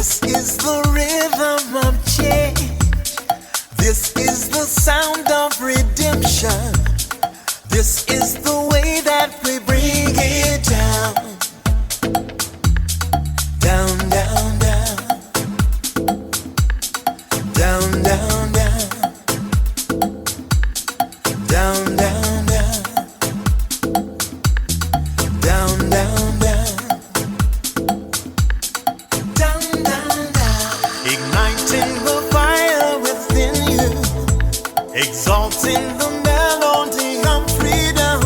This is the rhythm of change. This is the sound of redemption. This is the way that we bring it down. Down, down, down. Down, down, down. Down, down, down. Down, down, down. Down, down, down. Igniting the fire within you. Exalting the melody of freedom.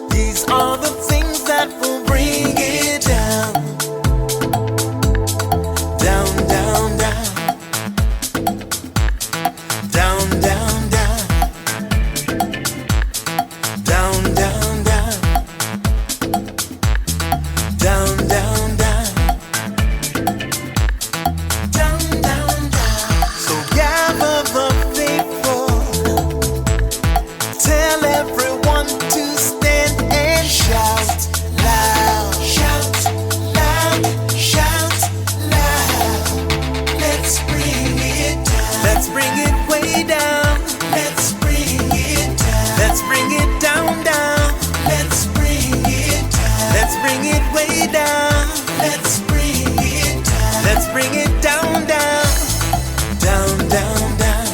These are the things that will bring it down. Down, down, down. Down, down, down. Down, down, down. Down, down, down. Down, down, down. So gather the faithful. Tell everyone to stand and shout loud. Shout loud. Shout loud. Let's bring it down. Let's bring it way down. Let's bring it down. Let's bring it down, down. Let's bring it down. Let's bring it way down. Let's bring it down. Let's bring it down, down. Down, down, down.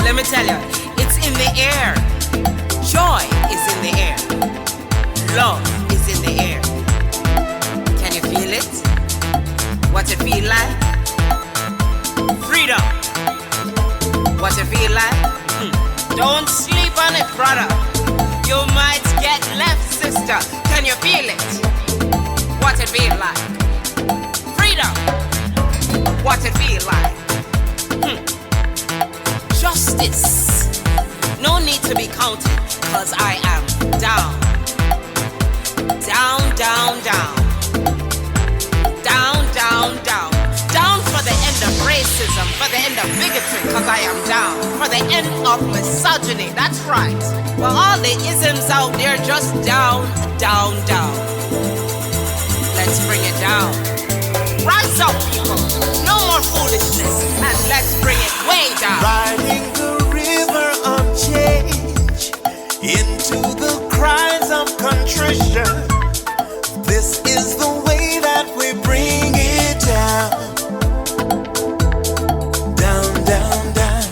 Let me tell you, it's in the air. Joy is in the air. Love is in the air. Can you feel it? What it feel like? Freedom. What it feel like? Don't sleep on it, brother. You might get left, sister. Can you feel it? What it feel like? Freedom. What it feel like? Justice. No need to be counted, cause I am down. Down, down, down. Down, down, down. Down for the end of racism, for the end of bigotry, cause I am down. For the end of misogyny, that's right. For all the isms out there, just down, down, down. Let's bring it down. Rise up, people. No more foolishness, and let's bring it way down. Riding the river of change into the cries of contrition. This is the way that we bring it down. Down, down, down.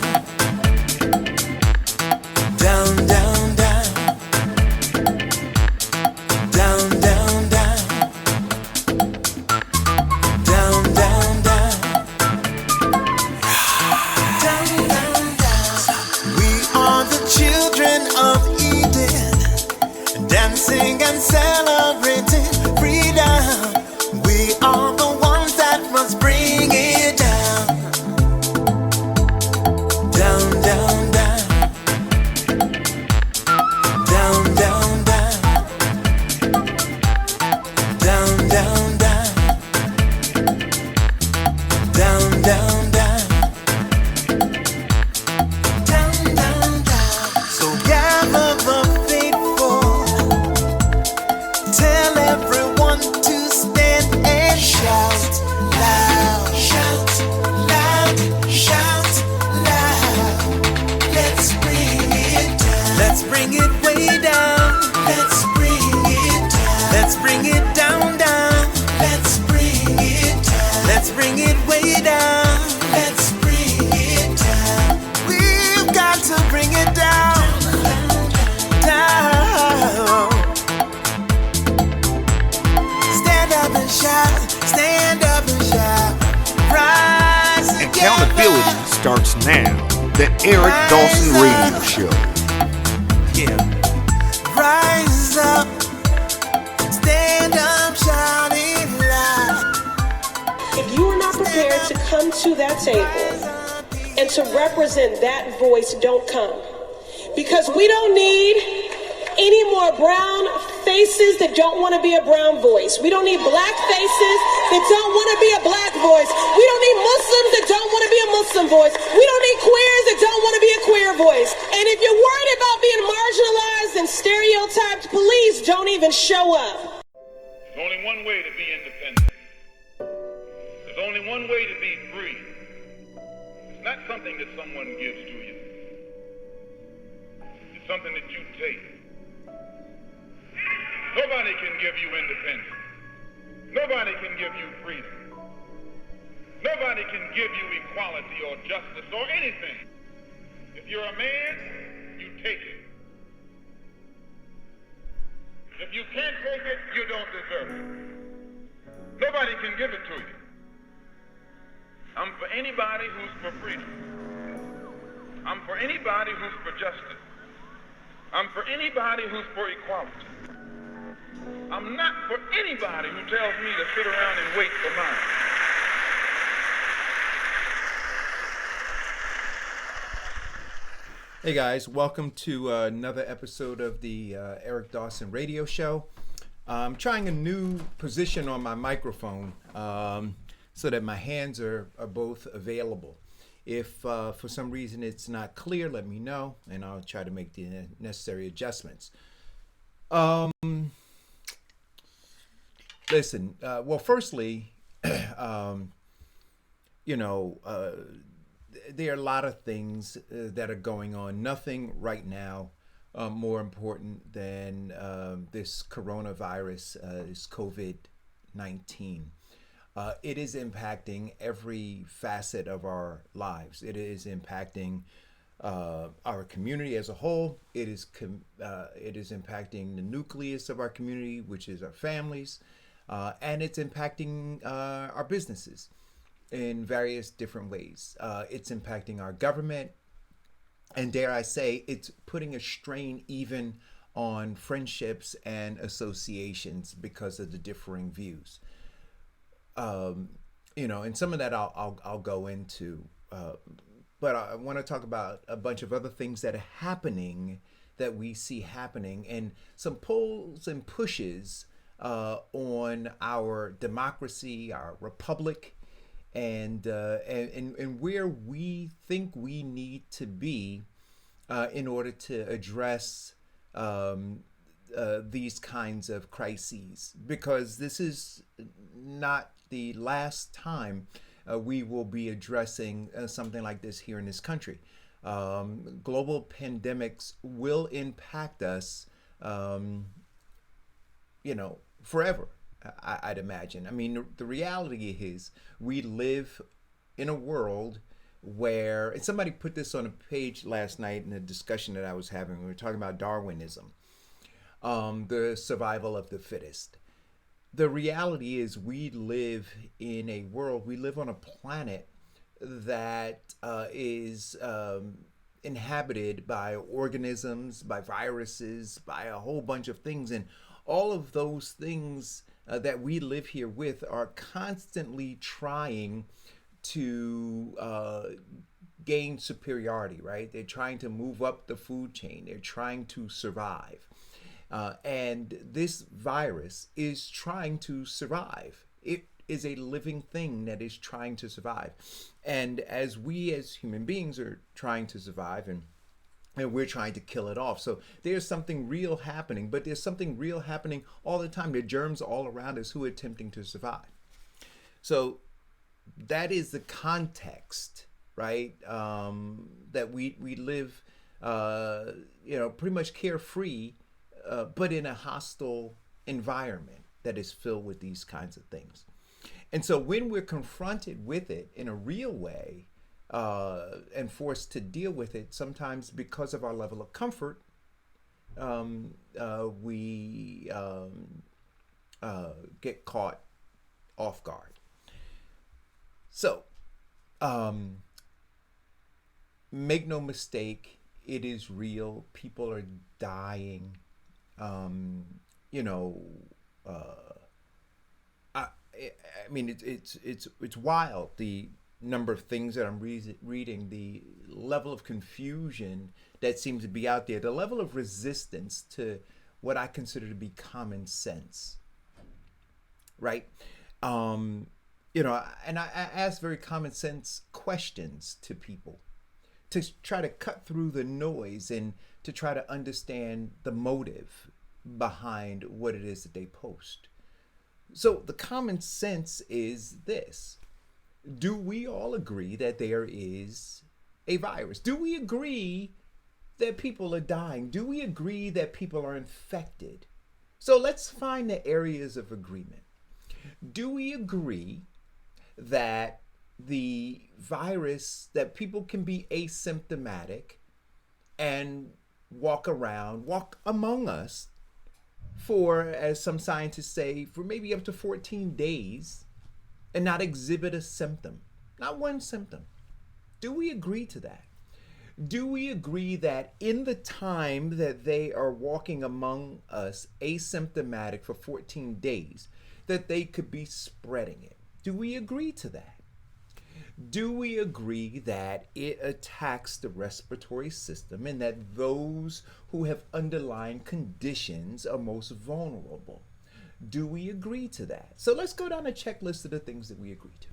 Down, down, down. Down, down, down. Down, down, down. Down, down, down. We are the children of Eden, dancing and celebrating freedom. We are the ones that must bring it down. Down, down, down. Down, down, down. Down, down, down. Down, down, down. Down, down, down. So gather the faithful. Tell everyone to stand and shout loud. Shout loud. Shout loud. Let's bring it down. Let's bring it way down. Let's bring it down. Let's bring it down, down. Let's bring it down. Let's bring it way down. Let's bring it down. We've got to bring it down. Down. Stand up and shout. Stand up and shout. Rise together. Accountability starts now. The Eric Dawson Radio Show. Yeah. Rise up. Stand up, shouting loud. If you are not prepared to come to that table and to represent that voice, don't come. Because we don't need any more brown faces that don't want to be a brown voice. We don't need black faces that don't want to be a black voice. We don't need Muslims that don't want to be a Muslim voice. We don't need queers that don't want to be a queer voice. And if you're worried about being marginalized and stereotyped, please don't even show up. There's only one way to be independent. There's only one way to be free. It's not something that someone gives to you. It's something that you take. Nobody can give you independence. Nobody can give you freedom. Nobody can give you equality or justice or anything. If you're a man, you take it. If you can't take it, you don't deserve it. Nobody can give it to you. I'm for anybody who's for freedom. I'm for anybody who's for justice. I'm for anybody who's for equality. I'm not for anybody who tells me to sit around and wait for mine. Hey guys, welcome to another episode of the Eric Dawson radio show. I'm trying a new position on my microphone so that my hands are both available. If for some reason it's not clear, let me know and I'll try to make the necessary adjustments. Listen, well, firstly, there are a lot of things that are going on. Nothing right now more important than this coronavirus, this COVID-19. It is impacting every facet of our lives. It is impacting our community as a whole. It is impacting the nucleus of our community, which is our families, and it's impacting our businesses in various different ways. It's impacting our government, and dare I say, it's putting a strain even on friendships and associations because of the differing views. And some of that I'll go into, but I want to talk about a bunch of other things that are happening, that we see happening, and some pulls and pushes on our democracy, our republic, and where we think we need to be in order to address these kinds of crises, because this is not the last time we will be addressing something like this here in this country. Global pandemics will impact us, forever. I'd imagine. I mean, the reality is we live in a world where, and somebody put this on a page last night in a discussion that I was having. We were talking about Darwinism, the survival of the fittest. The reality is we live in a world, we live on a planet that is inhabited by organisms, by viruses, by a whole bunch of things. And all of those things that we live here with are constantly trying to gain superiority, right? They're trying to move up the food chain. They're trying to survive. And this virus is trying to survive. It is a living thing that is trying to survive. And as we as human beings are trying to survive, and we're trying to kill it off. So there's something real happening, but there's something real happening all the time. There are germs all around us who are attempting to survive. So that is the context, right? That we live, pretty much carefree, but in a hostile environment that is filled with these kinds of things. And so when we're confronted with it in a real way, and forced to deal with it, sometimes because of our level of comfort, we get caught off guard. So, make no mistake, it is real. People are dying. It's wild, the number of things that I'm reading, the level of confusion that seems to be out there, the level of resistance to what I consider to be common sense, right? And I ask very common sense questions to people to try to cut through the noise and to try to understand the motive behind what it is that they post. So the common sense is this. Do we all agree that there is a virus? Do we agree that people are dying? Do we agree that people are infected? So let's find the areas of agreement. Do we agree that the virus, that people can be asymptomatic and walk among us for, as some scientists say, for maybe up to 14 days and not exhibit a symptom, not one symptom? Do we agree to that? Do we agree that in the time that they are walking among us asymptomatic for 14 days, that they could be spreading it? Do we agree to that? Do we agree that it attacks the respiratory system and that those who have underlying conditions are most vulnerable? Do we agree to that? So let's go down a checklist of the things that we agree to.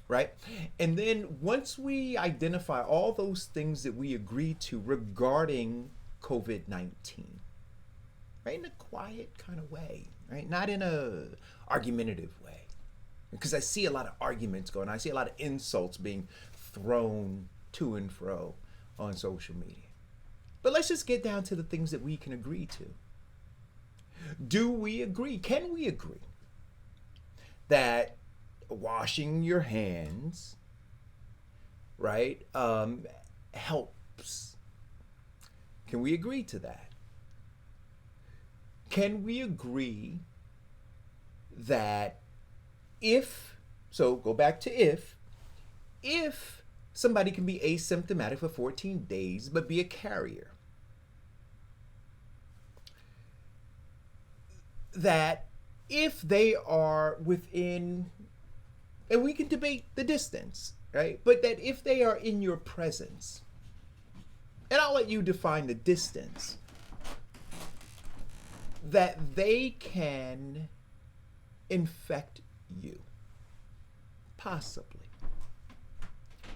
Right? And then once we identify all those things that we agree to regarding COVID-19, right, in a quiet kind of way, right, not in a argumentative way, because I see a lot of arguments going on. I see a lot of insults being thrown to and fro on social media. But let's just get down to the things that we can agree to. Do we agree? Can we agree that washing your hands, right, helps? Can we agree to that? Can we agree that go back to if somebody can be asymptomatic for 14 days but be a carrier, that if they are within, and we can debate the distance, right? But that if they are in your presence, and I'll let you define the distance, that they can infect you, possibly.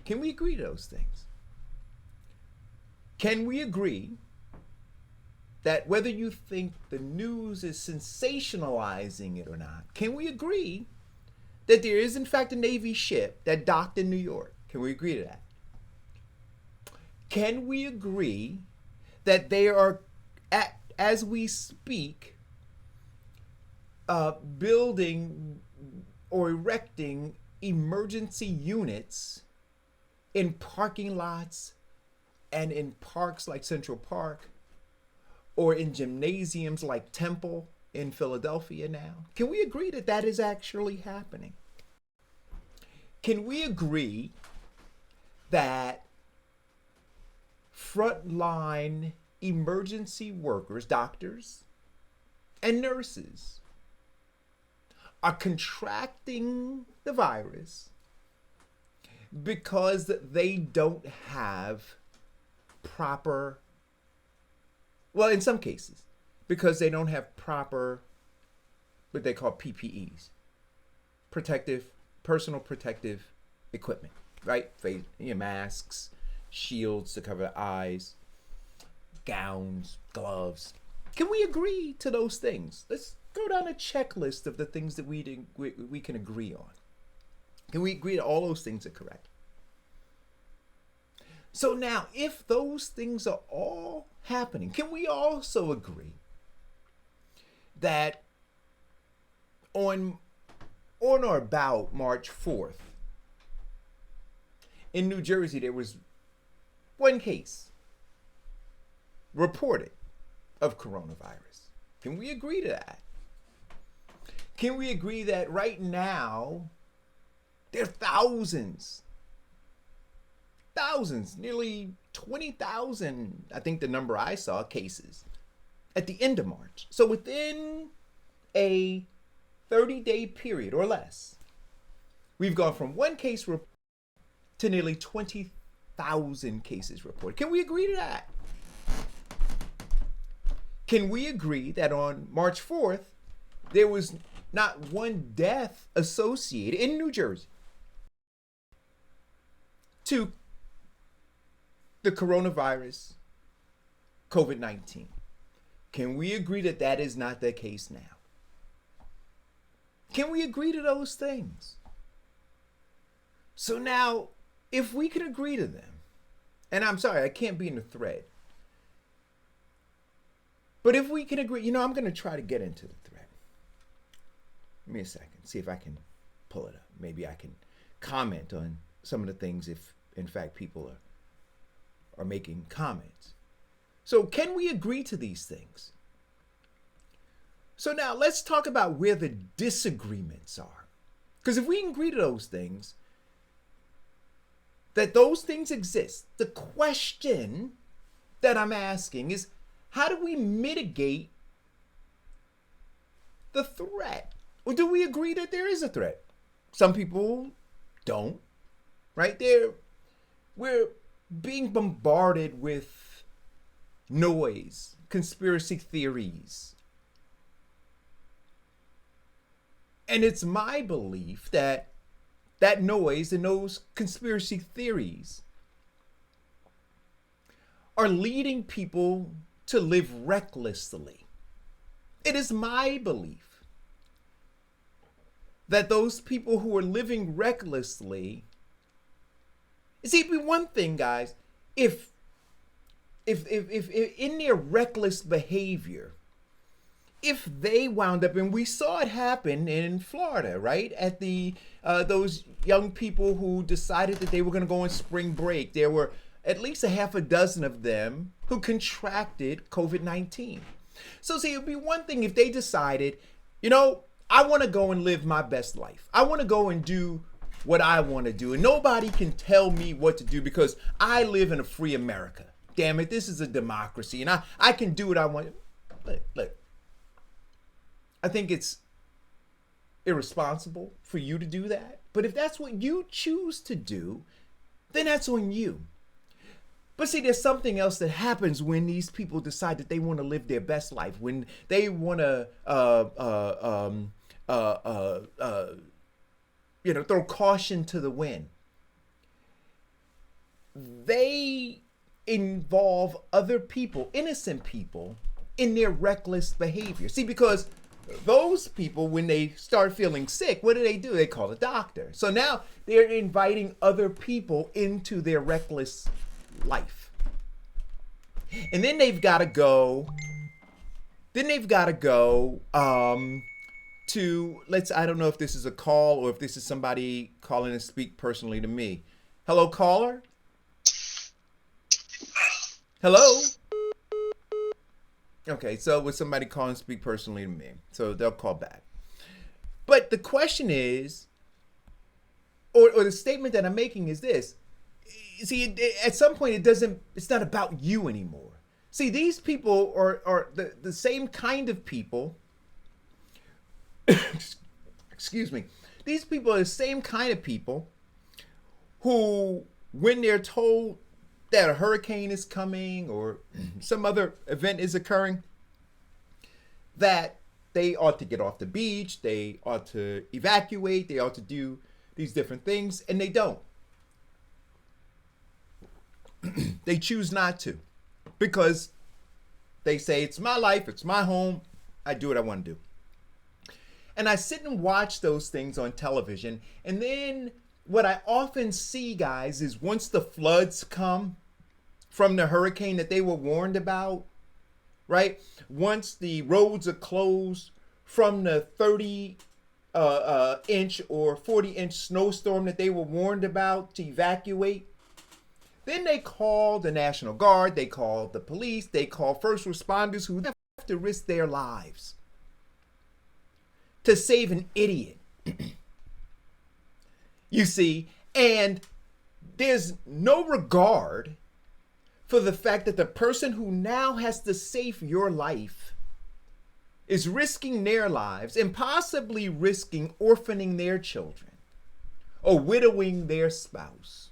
Can we agree to those things? Can we agree that whether you think the news is sensationalizing it or not, can we agree that there is in fact a Navy ship that docked in New York? Can we agree to that? Can we agree that they are, as we speak, building or erecting emergency units in parking lots and in parks like Central Park, or in gymnasiums like Temple in Philadelphia now? Can we agree that that is actually happening? Can we agree that frontline emergency workers, doctors, and nurses are contracting the virus because they don't have proper, well, in some cases, because they don't have proper, what they call PPEs, personal protective equipment, right? Masks, shields to cover the eyes, gowns, gloves. Can we agree to those things? Let's go down a checklist of the things that we can agree on. Can we agree that all those things are correct? So now, if those things are all happening, can we also agree that on or about March 4th, in New Jersey, there was one case reported of coronavirus? Can we agree to that? Can we agree that right now there are thousands, nearly 20,000, I think the number I saw, cases at the end of March? So within a 30-day period or less, we've gone from one case to nearly 20,000 cases reported. Can we agree to that? Can we agree that on March 4th, there was not one death associated in New Jersey to the coronavirus, COVID-19? Can we agree that that is not the case now? Can we agree to those things? So now, if we can agree to them, and I'm sorry, I can't be in the thread, but if we can agree, I'm going to try to get into the thread. Give me a second, see if I can pull it up. Maybe I can comment on some of the things if, in fact, people are making comments. So can we agree to these things? So now let's talk about where the disagreements are. Because if we agree to those things, that those things exist, the question that I'm asking is, how do we mitigate the threat? Or do we agree that there is a threat? Some people don't, right? We're being bombarded with noise, conspiracy theories. And it's my belief that that noise and those conspiracy theories are leading people to live recklessly. It is my belief that those people who are living recklessly, see, it'd be one thing, guys, if in their reckless behavior, if they wound up, and we saw it happen in Florida, right? At the those young people who decided that they were going to go on spring break. There were at least a half a dozen of them who contracted COVID-19. So see, it would be one thing if they decided, I want to go and live my best life. I want to go and do what I want to do. And nobody can tell me what to do because I live in a free America. Damn it, this is a democracy. And I can do what I want. Look. I think it's irresponsible for you to do that. But if that's what you choose to do, then that's on you. But see, there's something else that happens when these people decide that they want to live their best life, when they want to, throw caution to the wind. They involve other people, innocent people, in their reckless behavior. See, because those people, when they start feeling sick, what do? They call a doctor. So now they're inviting other people into their reckless life. And then they've got to go. I don't know if this is a call or if this is somebody calling to speak personally to me. Hello, caller? Hello? Okay, so with somebody calling to speak personally to me. So they'll call back. But the question is, or the statement that I'm making is this. See, at some point it's not about you anymore. See, these people are the same kind of people. Excuse me. These people are the same kind of people who, when they're told that a hurricane is coming or some other event is occurring, that they ought to get off the beach, they ought to evacuate, they ought to do these different things, and they don't. They choose not to because they say, it's my life, it's my home, I do what I want to do. And I sit and watch those things on television, and then what I often see, guys, is once the floods come from the hurricane that they were warned about, right? Once the roads are closed from the 30-inch or 40-inch snowstorm that they were warned about to evacuate, then they call the National Guard, they call the police, they call first responders who have to risk their lives to save an idiot. You see, and there's no regard for the fact that the person who now has to save your life is risking their lives and possibly risking orphaning their children or widowing their spouse.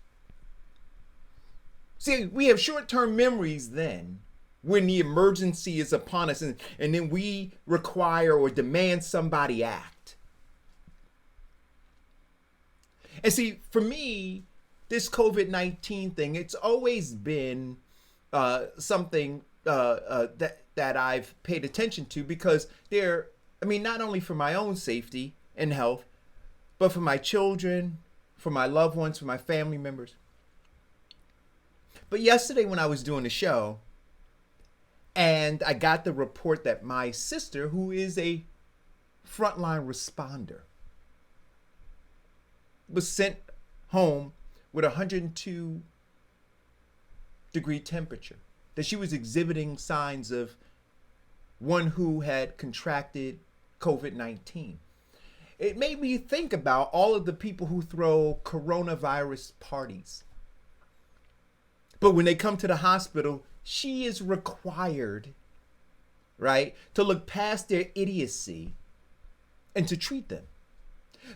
See, we have short-term memories then when the emergency is upon us and then we require or demand somebody act. And see, for me, this COVID-19 thing, it's always been something that I've paid attention to because not only for my own safety, and health, but for my children, for my loved ones, for my family members. But yesterday when I was doing the show, and I got the report that my sister, who is a frontline responder, was sent home with a 102-degree temperature, that she was exhibiting signs of one who had contracted COVID-19. It made me think about all of the people who throw coronavirus parties. But when they come to the hospital, she is required, right, to look past their idiocy and to treat them.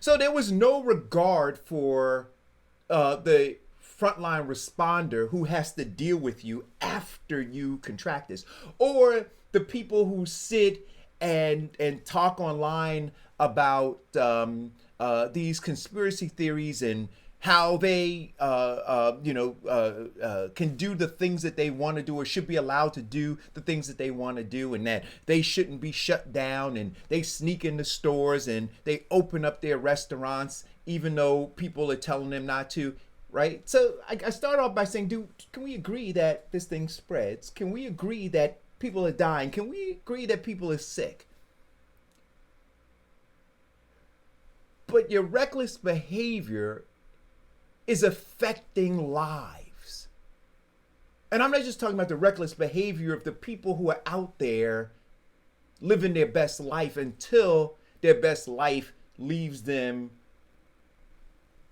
So there was no regard for the frontline responder who has to deal with you after you contract this, or the people who sit and talk online about these conspiracy theories and how they can do the things that they want to do, or should be allowed to do the things that they want to do, and that they shouldn't be shut down, and they sneak into stores and they open up their restaurants even though people are telling them not to, right? So I start off by saying, dude, can we agree that this thing spreads? Can we agree that people are dying? Can we agree that people are sick? But your reckless behavior is affecting lives. And I'm not just talking about the reckless behavior of the people who are out there living their best life until their best life leaves them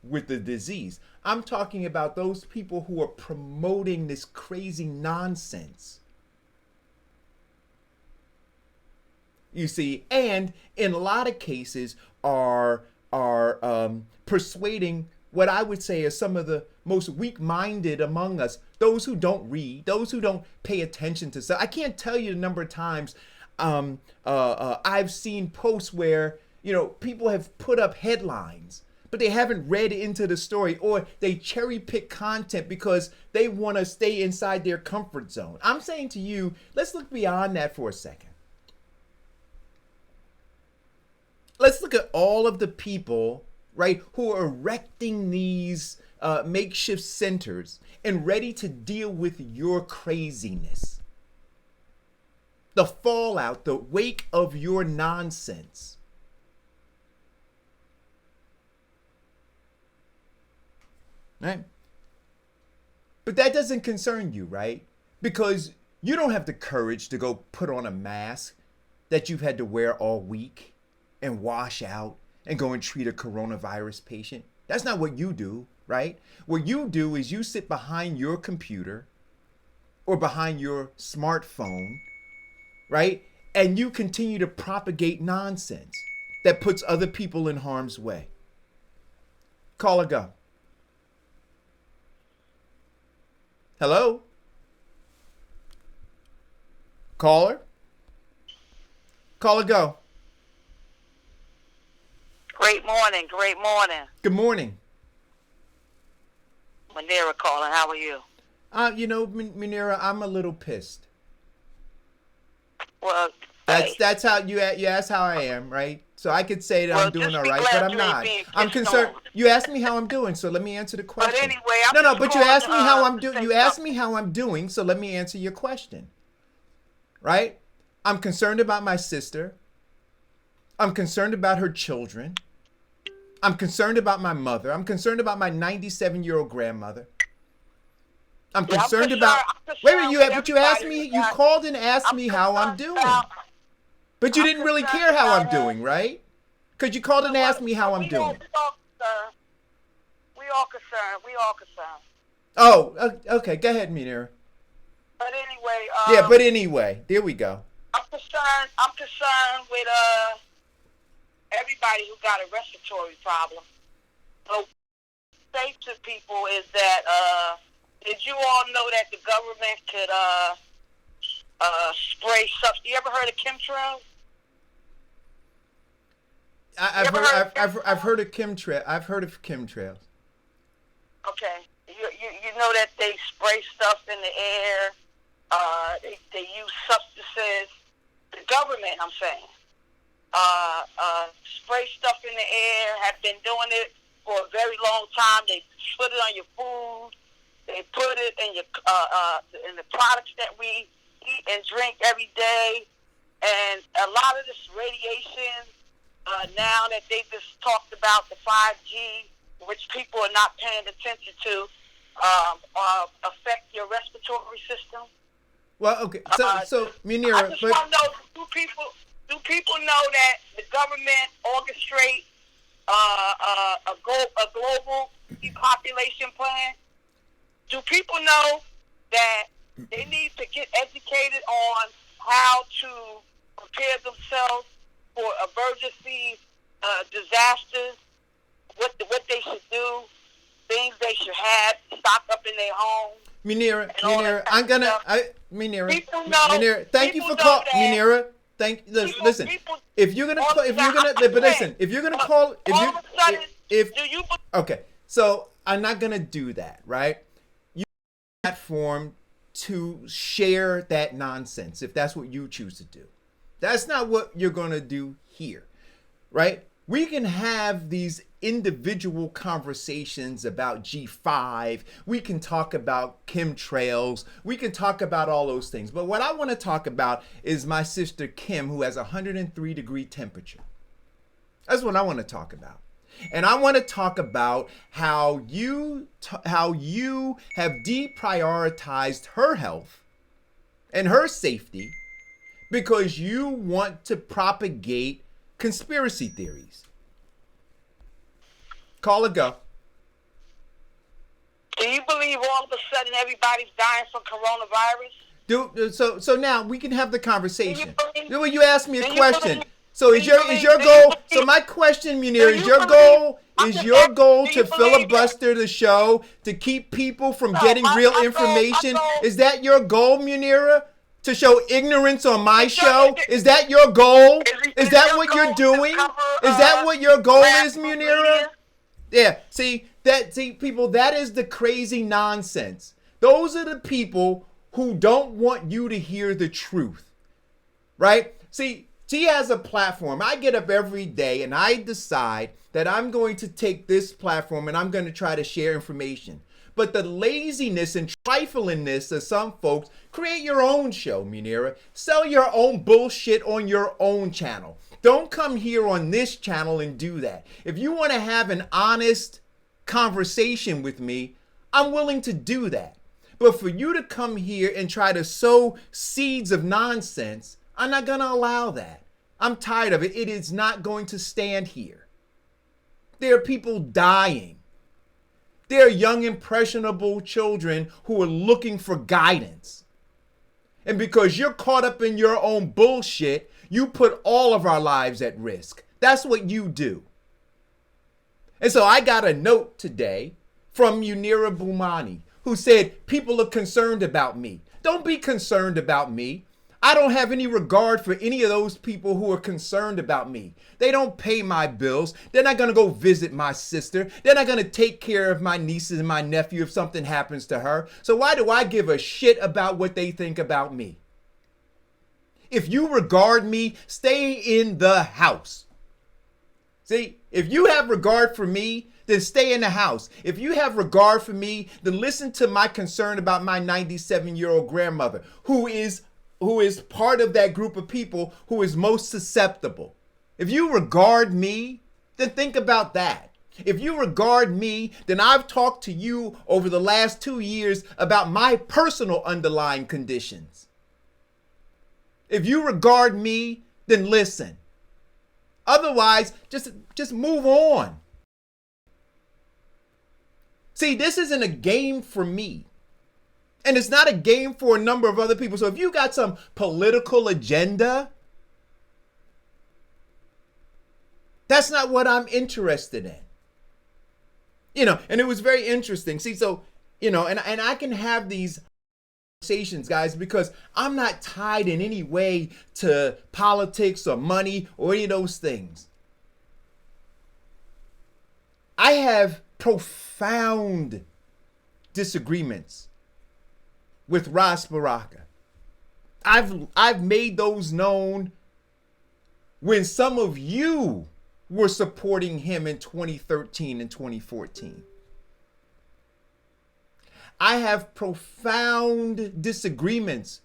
with the disease. I'm talking about those people who are promoting this crazy nonsense. You see, and in a lot of cases are persuading what I would say are some of the most weak-minded among us, those who don't read, those who don't pay attention to stuff. I can't tell you the number of times I've seen posts where, people have put up headlines, but they haven't read into the story, or they cherry pick content because they want to stay inside their comfort zone. I'm saying to you, let's look beyond that for a second. Let's look at all of the people, right, who are erecting these makeshift centers and ready to deal with your craziness. The fallout, the wake of your nonsense. Right? But that doesn't concern you, right? Because you don't have the courage to go put on a mask that you've had to wear all week and wash out and go and treat a coronavirus patient. That's not what you do, right? What you do is you sit behind your computer or behind your smartphone, right? And you continue to propagate nonsense that puts other people in harm's way. Caller, go. Hello? Caller? Caller, go. Great morning, great morning. Good morning. Manera calling, how are you? Munira, I'm a little pissed. Well, That's how you asked how I am, right? So I could say that I'm doing all right, but I'm not. I'm concerned. You asked me how I'm doing, so let me answer the question. But anyway, but you asked me how I'm doing. You asked me how I'm doing, so let me answer your question. Right? I'm concerned about my sister. I'm concerned about her children. I'm concerned about my mother. I'm concerned about my 97-year-old grandmother. I'm concerned about. Wait, but you asked me. You called and asked me how I'm doing. But you didn't really care how I'm doing, right? Because you called and asked me how I'm doing. We all concerned. Oh, okay. Go ahead, Munira. But anyway. But anyway, there we go. I'm concerned with everybody who got a respiratory problem. So, say to people is that did you all know that the government could spray stuff? You ever heard of chemtrails? I've heard of chemtrails. I've heard of chemtrails. Okay, you know that they spray stuff in the air. They use substances. The government, I'm saying, spray stuff in the air, have been doing it for a very long time. They put it on your food. They put it in your in the products that we eat and drink every day. And a lot of this radiation, now that they just talked about the 5G, which people are not paying attention to, affect your respiratory system. Well, okay. So Munira, I just want to know, do people know that the government orchestrate a global depopulation plan? Do people know that they need to get educated on how to prepare themselves for emergency disasters? What they should do, things they should have stock up in their homes. Munira, thank you for calling, Munira. Listen. If you're gonna call, okay. So I'm not gonna do that, right? You have a platform to share that nonsense if that's what you choose to do. That's not what you're gonna do here, right? We can have these individual conversations about G5. We can talk about chemtrails. We can talk about all those things. But what I want to talk about is my sister Kim, who has 103-degree temperature. That's what I want to talk about. And I want to talk about how you have deprioritized her health and her safety because you want to propagate conspiracy theories. Call or go. Do you believe all of a sudden everybody's dying from coronavirus? So now we can have the conversation. You asked me a question. So is your goal? So my question, Munir, is your goal to filibuster the show to keep people from getting real information? Is that your goal, Munira? To show ignorance on my show? Is that your goal? Is that what you're doing? Is that what your goal is, Munira? Yeah. See, people, that is the crazy nonsense. Those are the people who don't want you to hear the truth. Right? See, she has a platform. I get up every day and I decide that I'm going to take this platform and I'm going to try to share information. But the laziness and triflingness of some folks, create your own show, Munira. Sell your own bullshit on your own channel. Don't come here on this channel and do that. If you want to have an honest conversation with me, I'm willing to do that. But for you to come here and try to sow seeds of nonsense, I'm not going to allow that. I'm tired of it. It is not going to stand here. There are people dying. There are young, impressionable children who are looking for guidance. And because you're caught up in your own bullshit, you put all of our lives at risk. That's what you do. And so I got a note today from Munira Boumani, who said, people are concerned about me. Don't be concerned about me. I don't have any regard for any of those people who are concerned about me. They don't pay my bills. They're not going to go visit my sister. They're not going to take care of my nieces and my nephew if something happens to her. So why do I give a shit about what they think about me? If you regard me, stay in the house. See, if you have regard for me, then stay in the house. If you have regard for me, then listen to my concern about my 97-year-old grandmother, who is part of that group of people who is most susceptible. If you regard me, then think about that. If you regard me, then I've talked to you over the last 2 years about my personal underlying conditions. If you regard me, then listen. Otherwise, just move on. See, this isn't a game for me. And it's not a game for a number of other people. So if you got some political agenda, that's not what I'm interested in. And it was very interesting. See, so, and I can have these conversations, guys, because I'm not tied in any way to politics or money or any of those things. I have profound disagreements with Ras Baraka. I've made those known when some of you were supporting him in 2013 and 2014. I have profound disagreements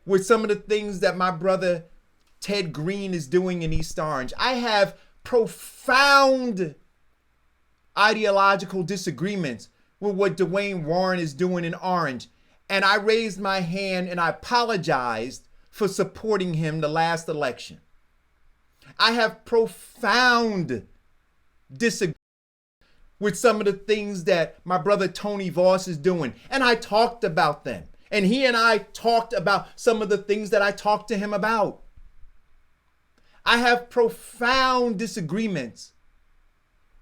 with some of the things that my brother Ted Green is doing in East Orange. I have profound ideological disagreements with what Dwayne Warren is doing in Orange. And I raised my hand and I apologized for supporting him the last election. I have profound disagreements with some of the things that my brother Tony Voss is doing. And I talked about them. And he and I talked about some of the things that I talked to him about. I have profound disagreements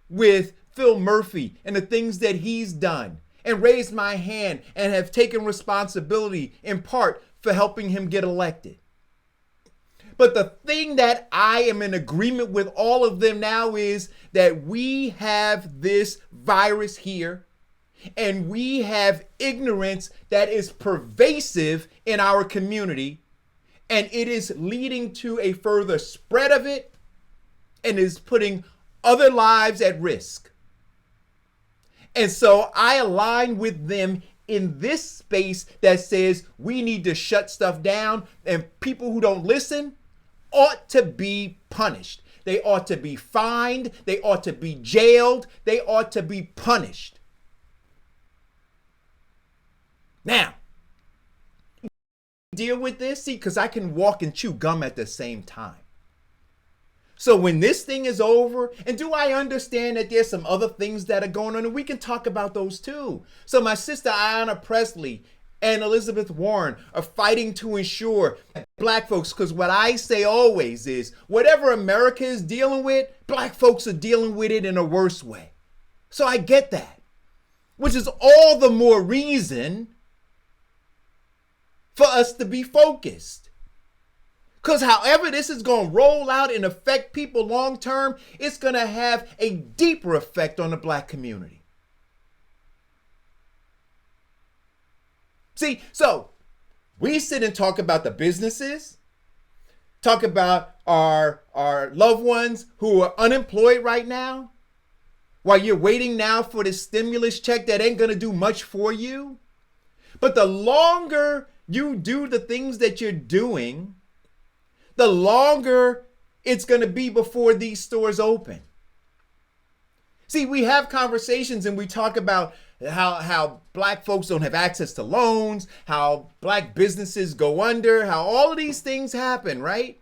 with Phil Murphy and the things that he's done, and raised my hand and have taken responsibility in part for helping him get elected. But the thing that I am in agreement with all of them now is that we have this virus here, and we have ignorance that is pervasive in our community, and it is leading to a further spread of it and is putting other lives at risk. And so I align with them in this space that says we need to shut stuff down, and people who don't listen ought to be punished. They ought to be fined. They ought to be jailed. They ought to be punished. Now, deal with this, see, because I can walk and chew gum at the same time. So when this thing is over, and do I understand that there's some other things that are going on, and we can talk about those too. So my sister Ayanna Presley and Elizabeth Warren are fighting to ensure black folks, because what I say always is, whatever America is dealing with, black folks are dealing with it in a worse way. So I get that, which is all the more reason for us to be focused. Because however this is going to roll out and affect people long term, it's going to have a deeper effect on the black community. See, so we sit and talk about the businesses, talk about our loved ones who are unemployed right now, while you're waiting now for this stimulus check that ain't going to do much for you. But the longer you do the things that you're doing, the longer it's going to be before these stores open. See, we have conversations and we talk about how black folks don't have access to loans, how black businesses go under, how all of these things happen, right?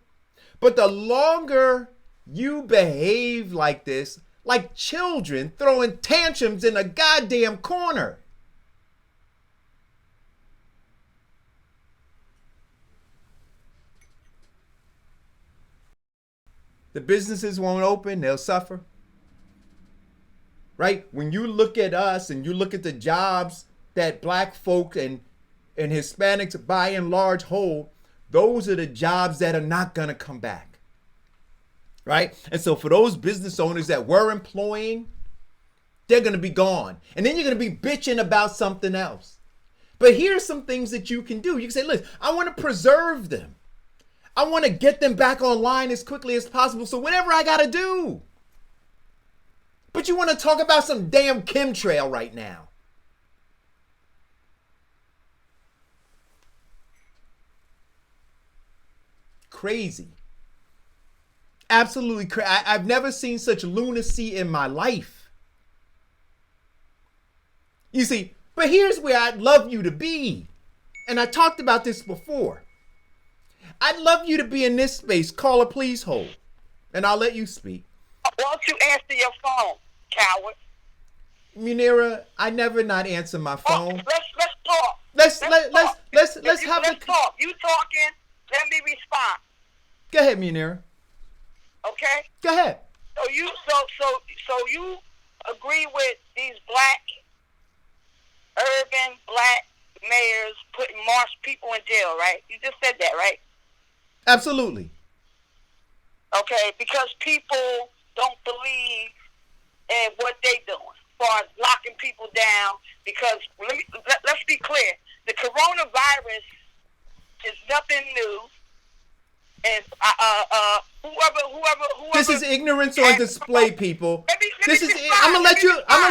But the longer you behave like this, like children throwing tantrums in a goddamn corner, the businesses won't open, they'll suffer. Right? When you look at us and you look at the jobs that black folk and Hispanics by and large hold, those are the jobs that are not going to come back. Right? And so for those business owners that were employing, they're going to be gone. And then you're going to be bitching about something else. But here's some things that you can do. You can say, listen, I want to preserve them. I want to get them back online as quickly as possible. So whatever I got to do. But you want to talk about some damn chemtrail right now. Crazy. Absolutely crazy. I've never seen such lunacy in my life. You see, but here's where I'd love you to be. And I talked about this before. I'd love you to be in this space. Call a please hold. And I'll let you speak. Why don't you answer your phone, coward? Munira, I never not answer my phone. Let's talk. Let's have let's talk. You talking, let me respond. Go ahead, Munira. Okay? Go ahead. So you agree with these urban black mayors putting marsh people in jail, right? You just said that, right? Absolutely. Okay, because people don't believe in what they doing as far as locking people down. Because let's be clear, the coronavirus is nothing new. And whoever. This is ignorance on display, people. Let me This is. be I'm gonna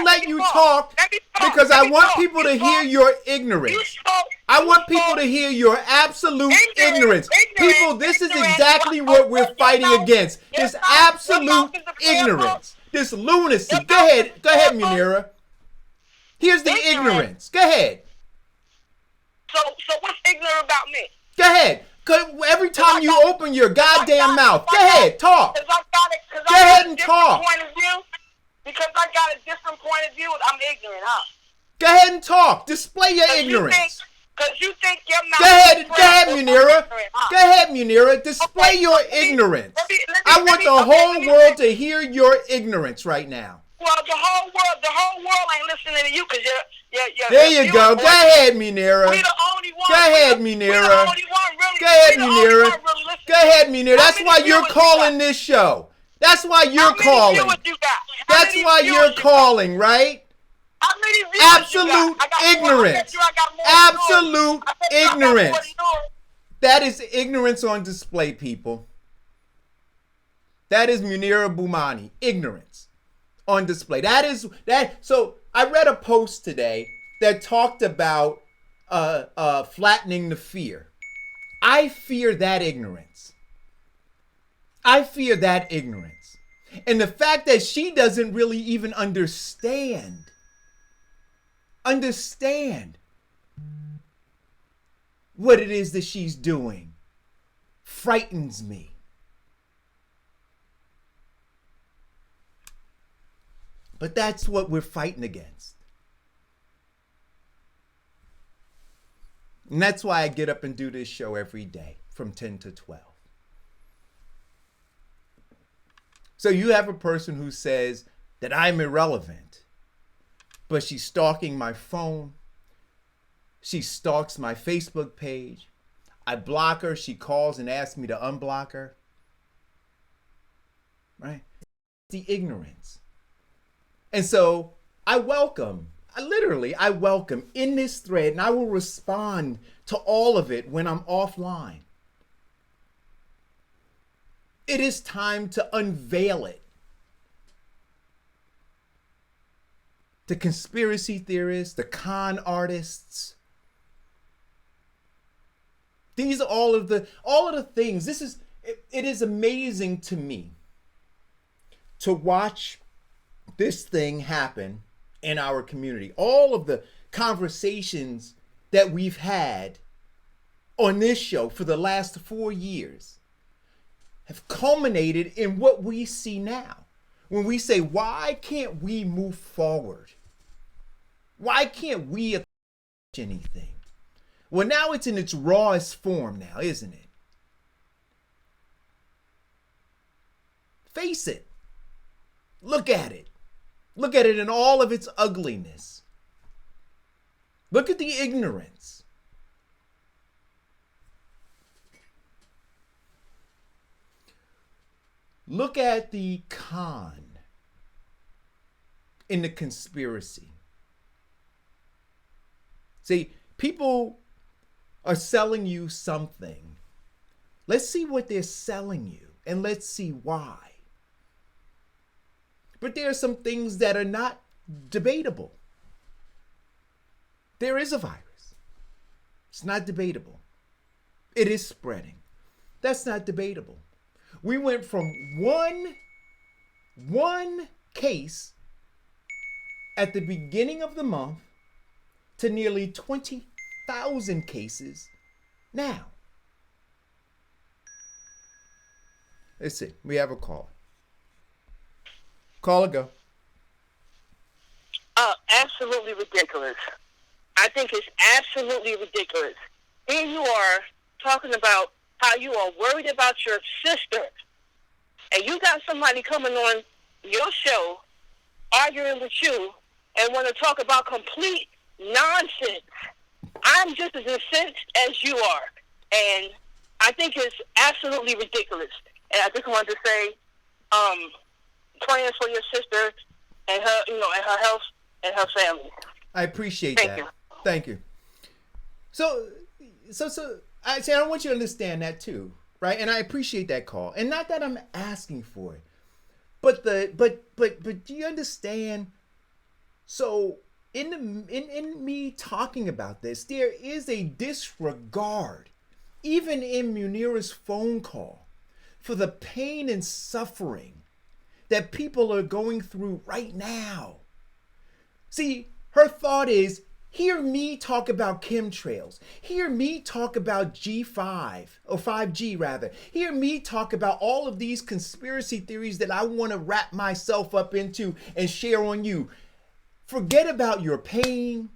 let you talk because I want people to hear your ignorance. I want people to hear your absolute ignorance. People, this is exactly what we're fighting against. This absolute ignorance. This lunacy. Go ahead, Munira. Here's the ignorance. Go ahead. So what's ignorant about me? Go ahead. 'Cause every time you open your goddamn mouth, go ahead, talk. Go ahead and talk. Because I got a different point of view, I'm ignorant, huh? Go ahead and talk. Display your ignorance. Because you think your mouth. Go ahead, Munira. Go ahead, Munira. Display your ignorance. I want the whole world to hear your ignorance right now. Well, the whole world ain't listening to you because you're. There you go. Go ahead, Munira. We the only one. Go ahead, Munira. Go ahead, Munira. Go ahead, Munira. That's why you're calling this show. That's why you're calling. That's why you're calling, right? Absolute ignorance. Absolute ignorance. That is ignorance on display, people. That is Munira Boumani. Ignorance on display. That is that. So I read a post today that talked about flattening the fear. I fear that ignorance. I fear that ignorance. And the fact that she doesn't really even understand what it is that she's doing frightens me. But that's what we're fighting against. And that's why I get up and do this show every day from 10 to 12. So you have a person who says that I'm irrelevant, but she's stalking my phone. She stalks my Facebook page. I block her. She calls and asks me to unblock her. Right? The ignorance. And so I welcome in this thread, and I will respond to all of it when I'm offline. It is time to unveil it. The conspiracy theorists, the con artists. These are all of the things. It is amazing to me to watch this thing happen in our community. All of the conversations that we've had on this show for the last 4 years have culminated in what we see now. When we say, why can't we move forward? Why can't we accomplish anything? Well, now it's in its rawest form now, isn't it? Face it. Look at it. Look at it in all of its ugliness. Look at the ignorance. Look at the con in the conspiracy. See, people are selling you something. Let's see what they're selling you, and let's see why. But there are some things that are not debatable. There is a virus. It's not debatable. It is spreading. That's not debatable. We went from one case at the beginning of the month to nearly 20,000 cases now. Let's see. We have a caller. Caller, go. Absolutely ridiculous. I think it's absolutely ridiculous. Here you are talking about how you are worried about your sister, and you got somebody coming on your show arguing with you and want to talk about complete nonsense. I'm just as incensed as you are, and I think it's absolutely ridiculous. And I just wanted to say, prayers for your sister and her, and her health and her family. I appreciate that. Thank you. So I want you to understand that too. right? And I appreciate that call. And not that I'm asking for it. But do you understand? So in me talking about this, there is a disregard, even in Munira's phone call, for the pain and suffering that people are going through right now. See, her thought is, hear me talk about chemtrails. Hear me talk about G5, or 5G rather. Hear me talk about all of these conspiracy theories that I want to wrap myself up into and share on you. Forget about your pain.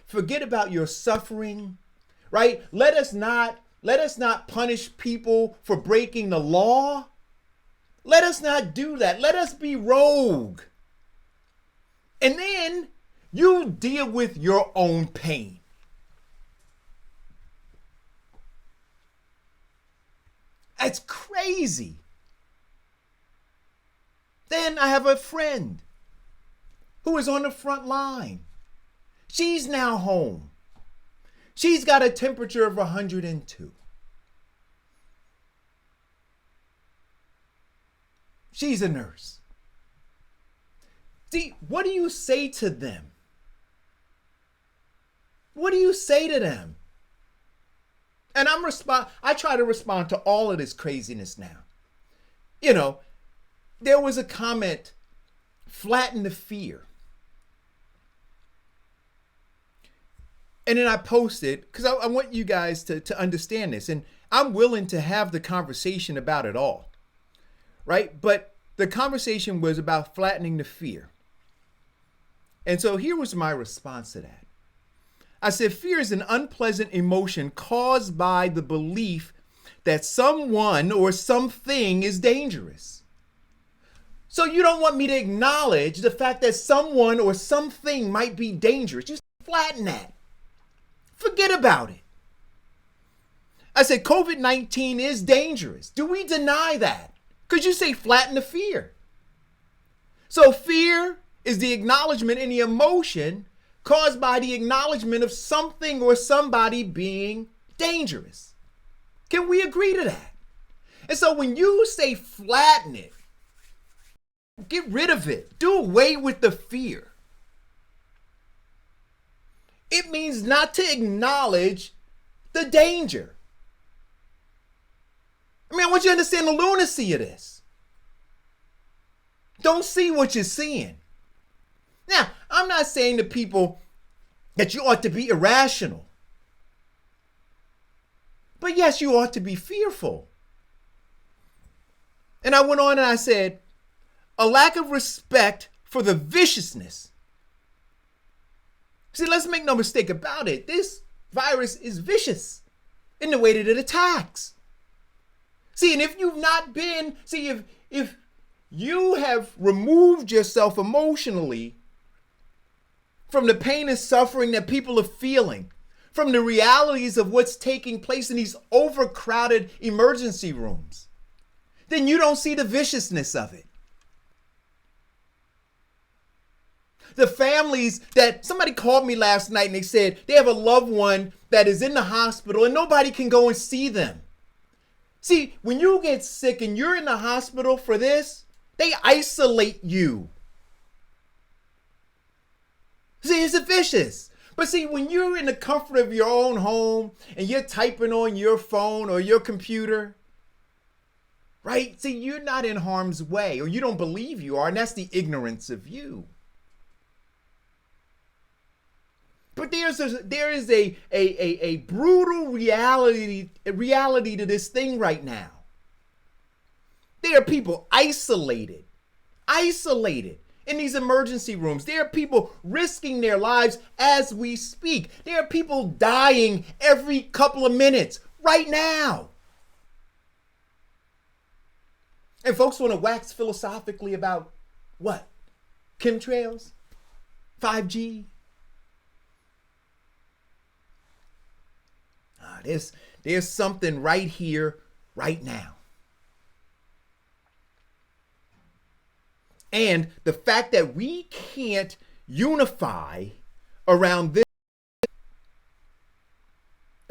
Forget about your suffering, right? Let us not punish people for breaking the law. Let us not do that. Let us be rogue. And then you deal with your own pain. That's crazy. Then I have a friend who is on the front line. She's now home. She's got a temperature of 102. She's a nurse. See, what do you say to them? What do you say to them? And I try to respond to all of this craziness now. You know, there was a comment, flatten the fear. And then I posted, because I want you guys to understand this. And I'm willing to have the conversation about it all. Right? But the conversation was about flattening the fear. And so here was my response to that. I said, fear is an unpleasant emotion caused by the belief that someone or something is dangerous. So you don't want me to acknowledge the fact that someone or something might be dangerous. Just flatten that. Forget about it. I said, COVID-19 is dangerous. Do we deny that? Because you say flatten the fear. So fear is the acknowledgement and the emotion caused by the acknowledgement of something or somebody being dangerous. Can we agree to that? And so when you say flatten it, get rid of it, do away with the fear, it means not to acknowledge the danger. I mean, I want you to understand the lunacy of this. Don't see what you're seeing. Now, I'm not saying to people that you ought to be irrational. But yes, you ought to be fearful. And I went on and I said, a lack of respect for the viciousness. See, let's make no mistake about it. This virus is vicious in the way that it attacks. See, and if you've not been, if you have removed yourself emotionally from the pain and suffering that people are feeling, from the realities of what's taking place in these overcrowded emergency rooms, then you don't see the viciousness of it. The families that somebody called me last night and they said they have a loved one that is in the hospital and nobody can go and see them. See, when you get sick and you're in the hospital for this, they isolate you. See, it's vicious. But see, when you're in the comfort of your own home and you're typing on your phone or your computer, right? See, you're not in harm's way, or you don't believe you are, and that's the ignorance of you. But there is a brutal reality to this thing right now. There are people isolated in these emergency rooms. There are people risking their lives as we speak. There are people dying every couple of minutes right now. And folks want to wax philosophically about what? Chemtrails? 5G? There's something right here, right now. And the fact that we can't unify around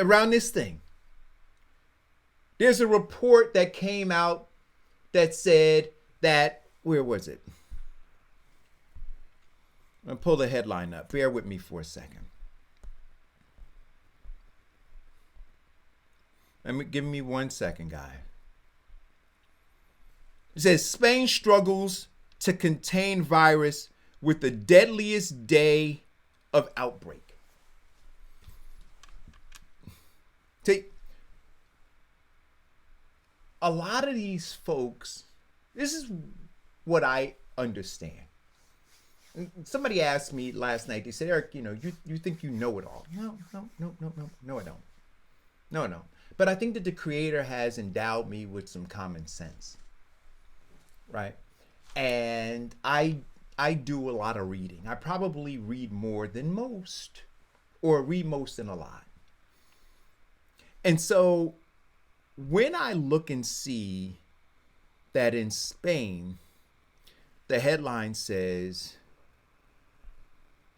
this thing. Here's a report that came out that said that, where was it? I'm going to pull the headline up. Bear with me for a second. Give me 1 second, guy. It says Spain struggles to contain virus with the deadliest day of outbreak. Take a lot of these folks, this is what I understand. Somebody asked me last night, they said, Eric, you think you know it all. No, I don't. No. But I think that the Creator has endowed me with some common sense, right? And I do a lot of reading. I probably read more than most, or read most and a lot. And so when I look and see that in Spain, the headline says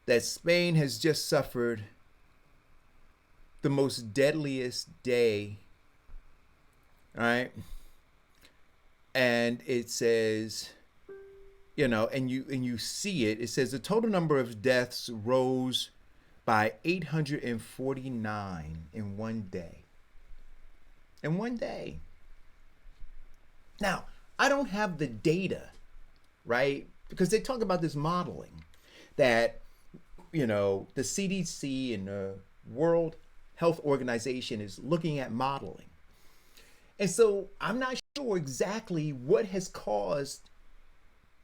that Spain has just suffered the most deadliest day, right? And it says, and you see it says the total number of deaths rose by 849 in one day. In one day. Now, I don't have the data, right? Because they talk about this modeling that, the CDC and the World Health Organization is looking at modeling. And so I'm not sure exactly what has caused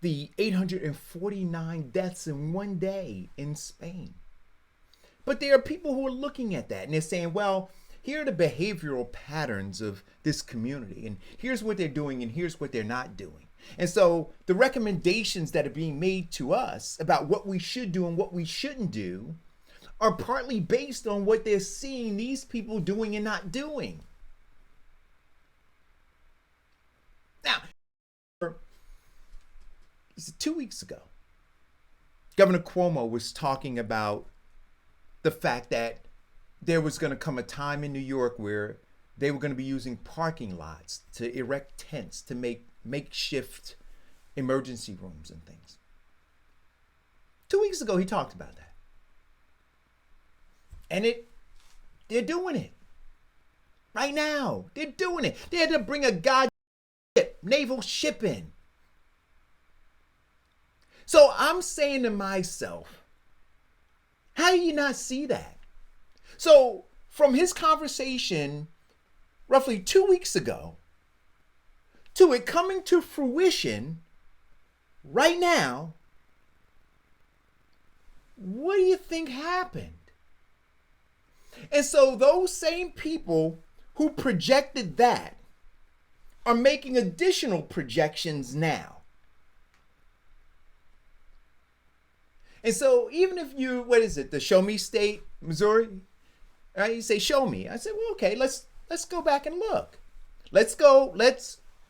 the 849 deaths in one day in Spain. But there are people who are looking at that and they're saying, well, here are the behavioral patterns of this community, and here's what they're doing and here's what they're not doing. And so the recommendations that are being made to us about what we should do and what we shouldn't do are partly based on what they're seeing these people doing and not doing. Now, 2 weeks ago, Governor Cuomo was talking about the fact that there was going to come a time in New York where they were going to be using parking lots to erect tents to make makeshift emergency rooms and things. 2 weeks ago, he talked about that. And they're doing it. Right now, they're doing it. They had to bring a naval ship in. So I'm saying to myself, how do you not see that? So from his conversation roughly 2 weeks ago to it coming to fruition right now, what do you think happened? And so those same people who projected that are making additional projections now. And so even if the Show Me State, Missouri, right? You say, show me. I said, well, okay, let's go back and look. Let's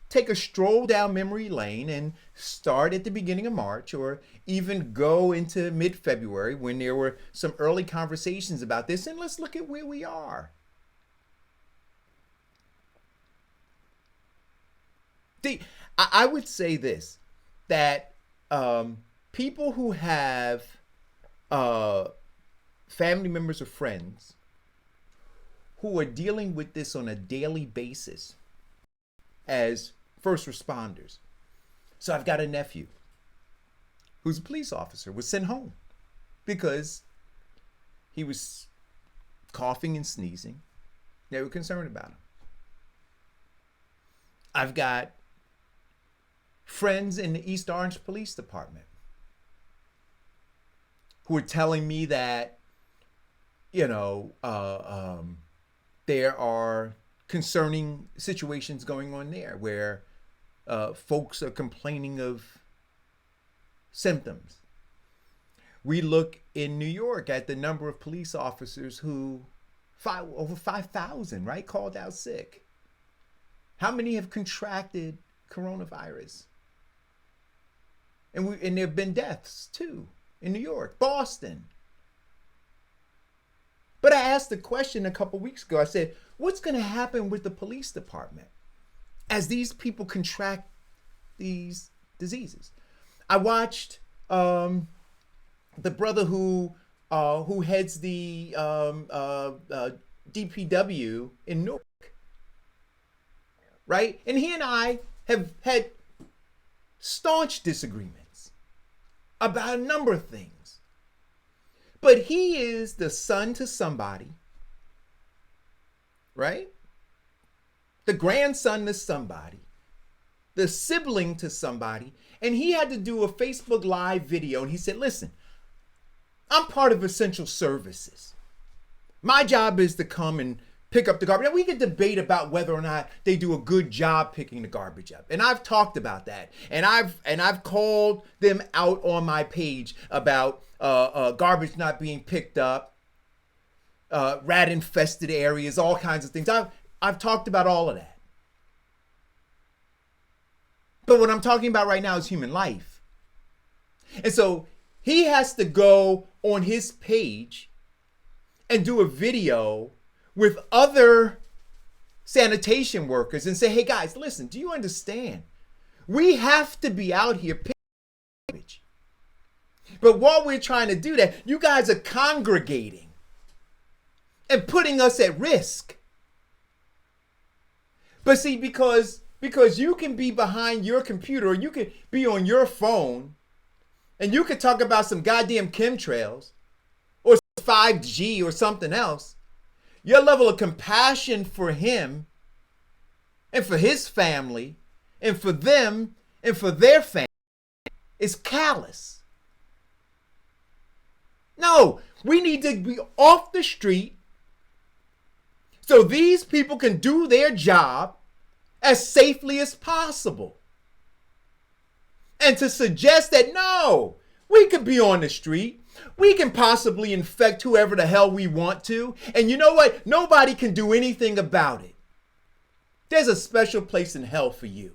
take a stroll down memory lane and start at the beginning of March, or even go into mid-February when there were some early conversations about this, and let's look at where we are. I would say this, that people who have family members or friends who are dealing with this on a daily basis as first responders. So I've got a nephew who's a police officer, was sent home because he was coughing and sneezing. They were concerned about him. I've got friends in the East Orange Police Department who are telling me that, there are concerning situations going on there where folks are complaining of symptoms. We look in New York at the number of police officers who, over 5,000, right, called out sick. How many have contracted coronavirus? And there have been deaths too in New York, Boston. But I asked the question a couple weeks ago. I said, what's going to happen with the police department as these people contract these diseases? I watched the brother who heads the DPW in Newark, right? And he and I have had staunch disagreements about a number of things. But he is the son to somebody, right? The grandson to somebody, the sibling to somebody, and he had to do a Facebook Live video, and he said, listen, I'm part of essential services. My job is to come and pick up the garbage. Now, we could debate about whether or not they do a good job picking the garbage up. And I've talked about that. And I've called them out on my page about garbage not being picked up, rat-infested areas, all kinds of things. I've talked about all of that. But what I'm talking about right now is human life. And so he has to go on his page and do a video with other sanitation workers and say, hey guys, listen, do you understand? We have to be out here picking garbage. But while we're trying to do that, you guys are congregating and putting us at risk. But see, because you can be behind your computer or you can be on your phone and you could talk about some goddamn chemtrails or 5G or something else, your level of compassion for him and for his family and for them and for their family is callous. No, we need to be off the street so these people can do their job as safely as possible. And to suggest that, no, we could be on the street. We can possibly infect whoever the hell we want to. And you know what? Nobody can do anything about it. There's a special place in hell for you.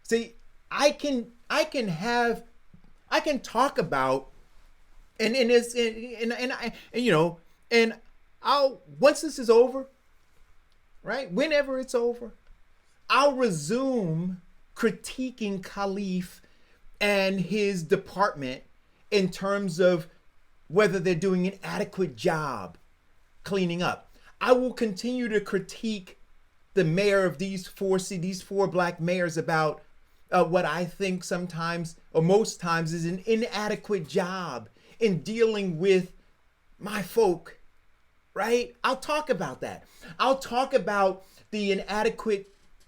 See, I can talk about and I'll, once this is over, right? Whenever it's over, I'll resume critiquing Khalif and his department in terms of whether they're doing an adequate job cleaning up. I will continue to critique the mayor of these four black mayors about what I think sometimes or most times is an inadequate job in dealing with my folk, right? I'll talk about that. I'll talk about the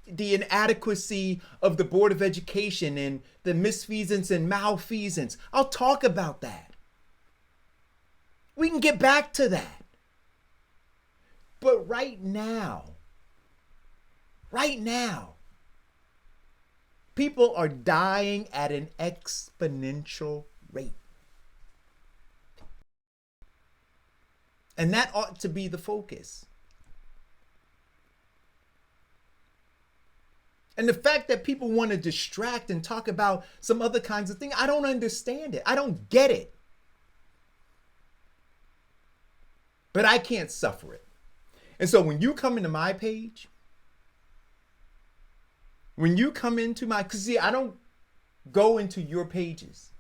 inadequacy of the Board of Education and the misfeasance and malfeasance. I'll talk about that. We can get back to that. But right now, people are dying at an exponential rate. And that ought to be the focus. And the fact that people want to distract and talk about some other kinds of things, I don't understand it. I don't get it. But I can't suffer it. And so when you come into my page, because see, I don't go into your pages.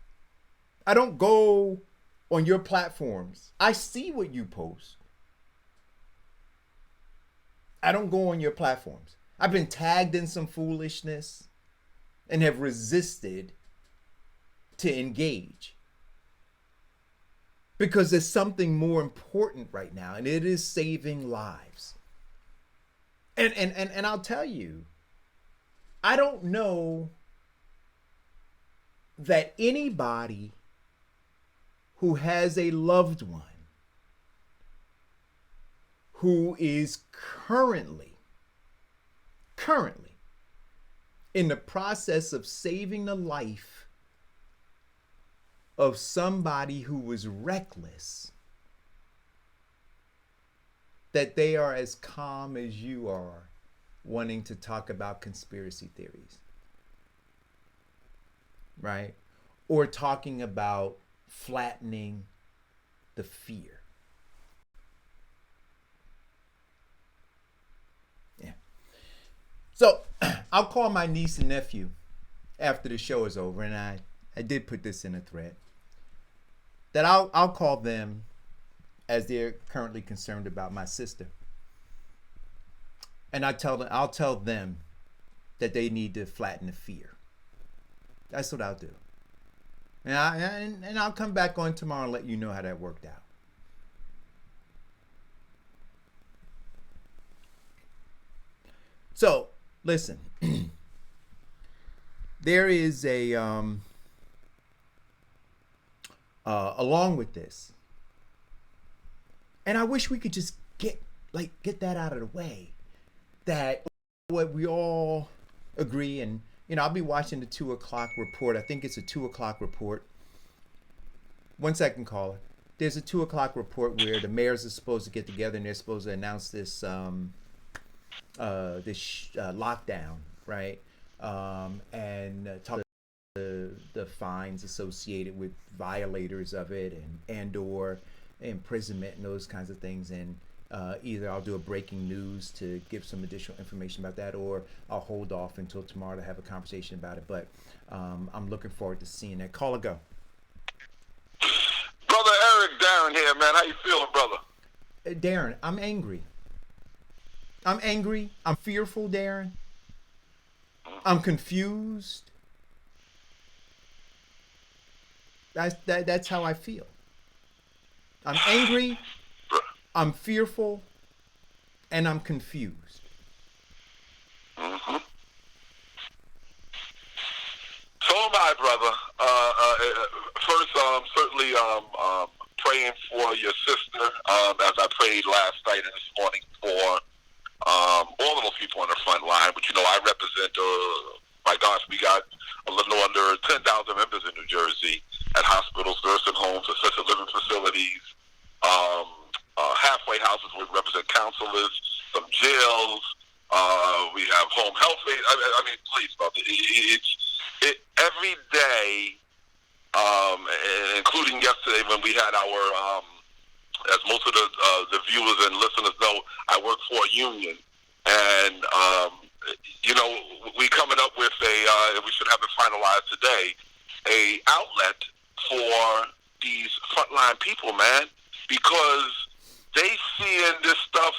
I don't go on your platforms. I see what you post. I don't go on your platforms. I've been tagged in some foolishness and have resisted to engage. Because there's something more important right now, and it is saving lives. And I'll tell you, I don't know that anybody who has a loved one who is currently in the process of saving the life of somebody who was reckless, that they are as calm as you are wanting to talk about conspiracy theories. right? Or talking about flattening the fear. Yeah. So I'll call my niece and nephew after the show is over, and I did put this in a thread, that I'll call them as they're currently concerned about my sister. And I'll tell them that they need to flatten the fear. That's what I'll do. And I'll come back on tomorrow and let you know how that worked out. So, listen. There is a along with this, and I wish we could just get that out of the way, that what we all agree. And I'll be watching the 2:00 report. I think it's a 2:00 report. 1 second, caller. There's a 2:00 report where the mayors are supposed to get together and they're supposed to announce this lockdown, right? And talk the fines associated with violators of it, and or imprisonment and those kinds of things. And either I'll do a breaking news to give some additional information about that, or I'll hold off until tomorrow to have a conversation about it. But I'm looking forward to seeing that. Caller, go. Brother Eric, Darren here, man. How you feeling, brother? Darren, I'm angry. I'm fearful, Darren. I'm confused. That's how I feel. I'm angry, I'm fearful, and I'm confused. Mm-hmm. So am I, brother. First, certainly praying for your sister, as I prayed last night and this morning for all of those people on the front line. But I represent, my gosh, we got a little under 10,000 members in New Jersey at hospitals, nursing homes, assisted living facilities, halfway houses. We represent counselors, some jails. We have home health aid. I mean, please, brother, it's every day, including yesterday when we had our, as most of the viewers and listeners know, I work for a union, and we coming up with we should have it finalized today, a outlet for these frontline people, man, because they seeing this stuff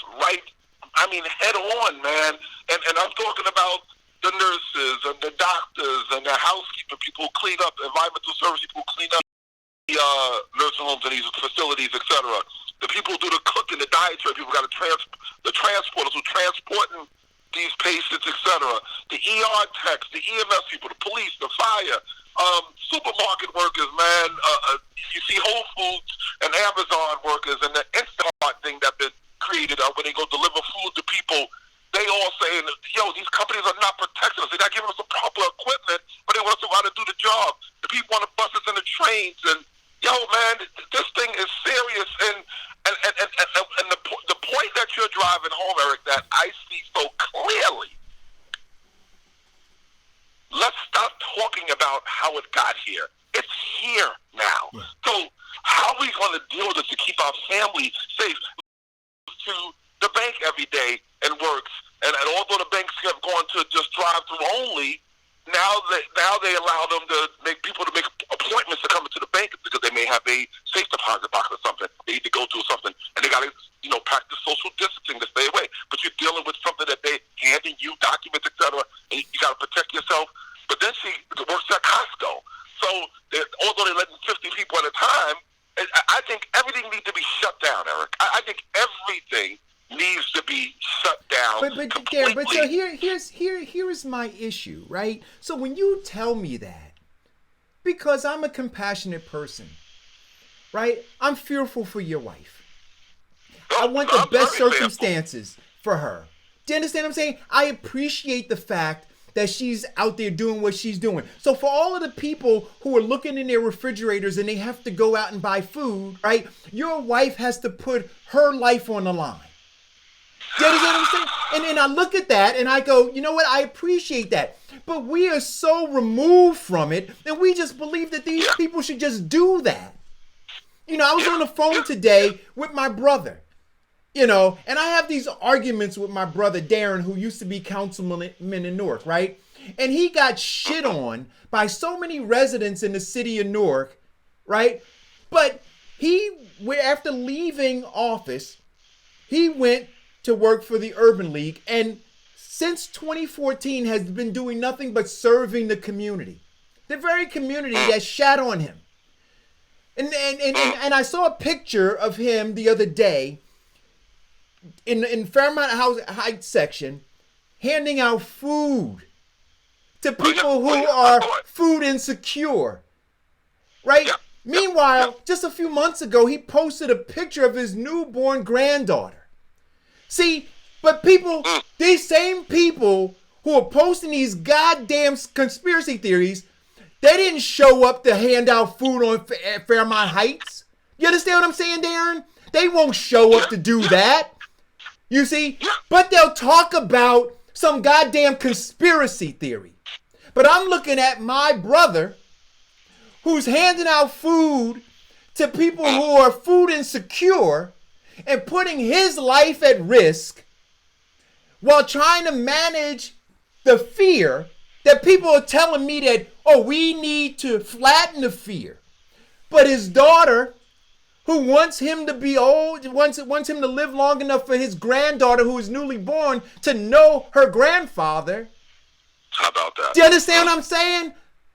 head on, man, and I'm talking about the nurses and the doctors and the housekeeping people who clean up, environmental service people who clean up the nursing homes and these facilities, etc. The people who do the cooking, the dietary people, got the transporters who transporting these patients, etc. The ER techs, the EMS people, the police, the fire, supermarket workers, man. You see Whole Foods and Amazon workers and the Instacart thing that been created when they go deliver food to people. They all saying, these companies are not protecting us. They're not giving us the proper equipment, but they want us to know how to do the job. The people on the buses and the trains, and man, this thing is serious. And the point that you're driving home, Eric, that I see so clearly. Let's stop talking about how it got here. It's here now. Yeah. So how are we going to deal with this to keep our families safe? To the bank every day and works, and although the banks have gone to just drive-through only, now they allow them to make appointments to come into the bank because they may have a safe deposit box or something they need to go to or something, and they got to practice social distancing to stay away. But you're dealing with something that they handing you documents, etc., and you got to protect yourself. But then she works at Costco, so although they're letting 50 people at a time, I think everything needs to be shut down, Eric. I think everything needs to be shut down. But Darren, but so here is my issue, right? So when you tell me that, because I'm a compassionate person, right? I'm fearful for your wife. I want the best circumstances for her. Do you understand what I'm saying? I appreciate the fact that she's out there doing what she's doing. So for all of the people who are looking in their refrigerators and they have to go out and buy food, right? Your wife has to put her life on the line. Do you understand what I'm saying? And I look at that and I go, you know what? I appreciate that. But we are so removed from it, and we just believe that these people should just do that. I was on the phone today with my brother, and I have these arguments with my brother Darren, who used to be councilman in Newark, right? And he got shit on by so many residents in the city of Newark, right? But after leaving office, he went to work for the Urban League, and since 2014 has been doing nothing but serving the community. The very community that shat on him. And I saw a picture of him the other day in Fairmount Heights section handing out food to people who are food insecure, right? Meanwhile, just a few months ago, he posted a picture of his newborn granddaughter. See, but these same people who are posting these goddamn conspiracy theories, they didn't show up to hand out food on Fairmount Heights. You understand what I'm saying, Darren? They won't show up to do that. You see? But they'll talk about some goddamn conspiracy theory. But I'm looking at my brother who's handing out food to people who are food insecure and putting his life at risk while trying to manage the fear that people are telling me that, we need to flatten the fear. But his daughter, who wants him to be old, wants him to live long enough for his granddaughter, who is newly born, to know her grandfather. How about that? Do you understand what I'm saying?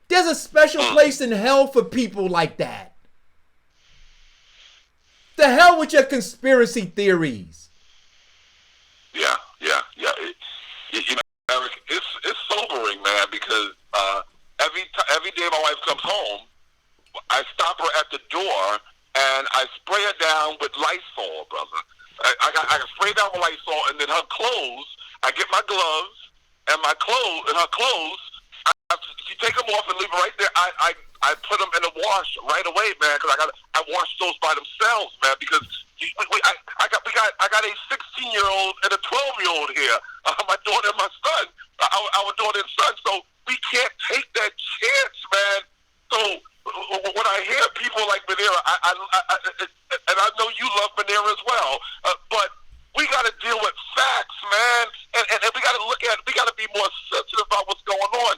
There's a special place in hell for people like that. The hell with your conspiracy theories. Yeah. Eric, it's sobering, man, because every day my wife comes home, I stop her at the door and I spray her down with Lysol, brother. I spray down with Lysol, and then her clothes, I get my gloves and her clothes. She take them off and leave them right there. I put them in the wash right away, man, because I wash those by themselves, man, because I got a 16-year-old and a 12-year-old here, my daughter and my son, our daughter and son, so we can't take that chance, man. So when I hear people like Manera, and I know you love Manera as well, but we got to deal with facts, man, and we got to we got to be more sensitive about what's going on.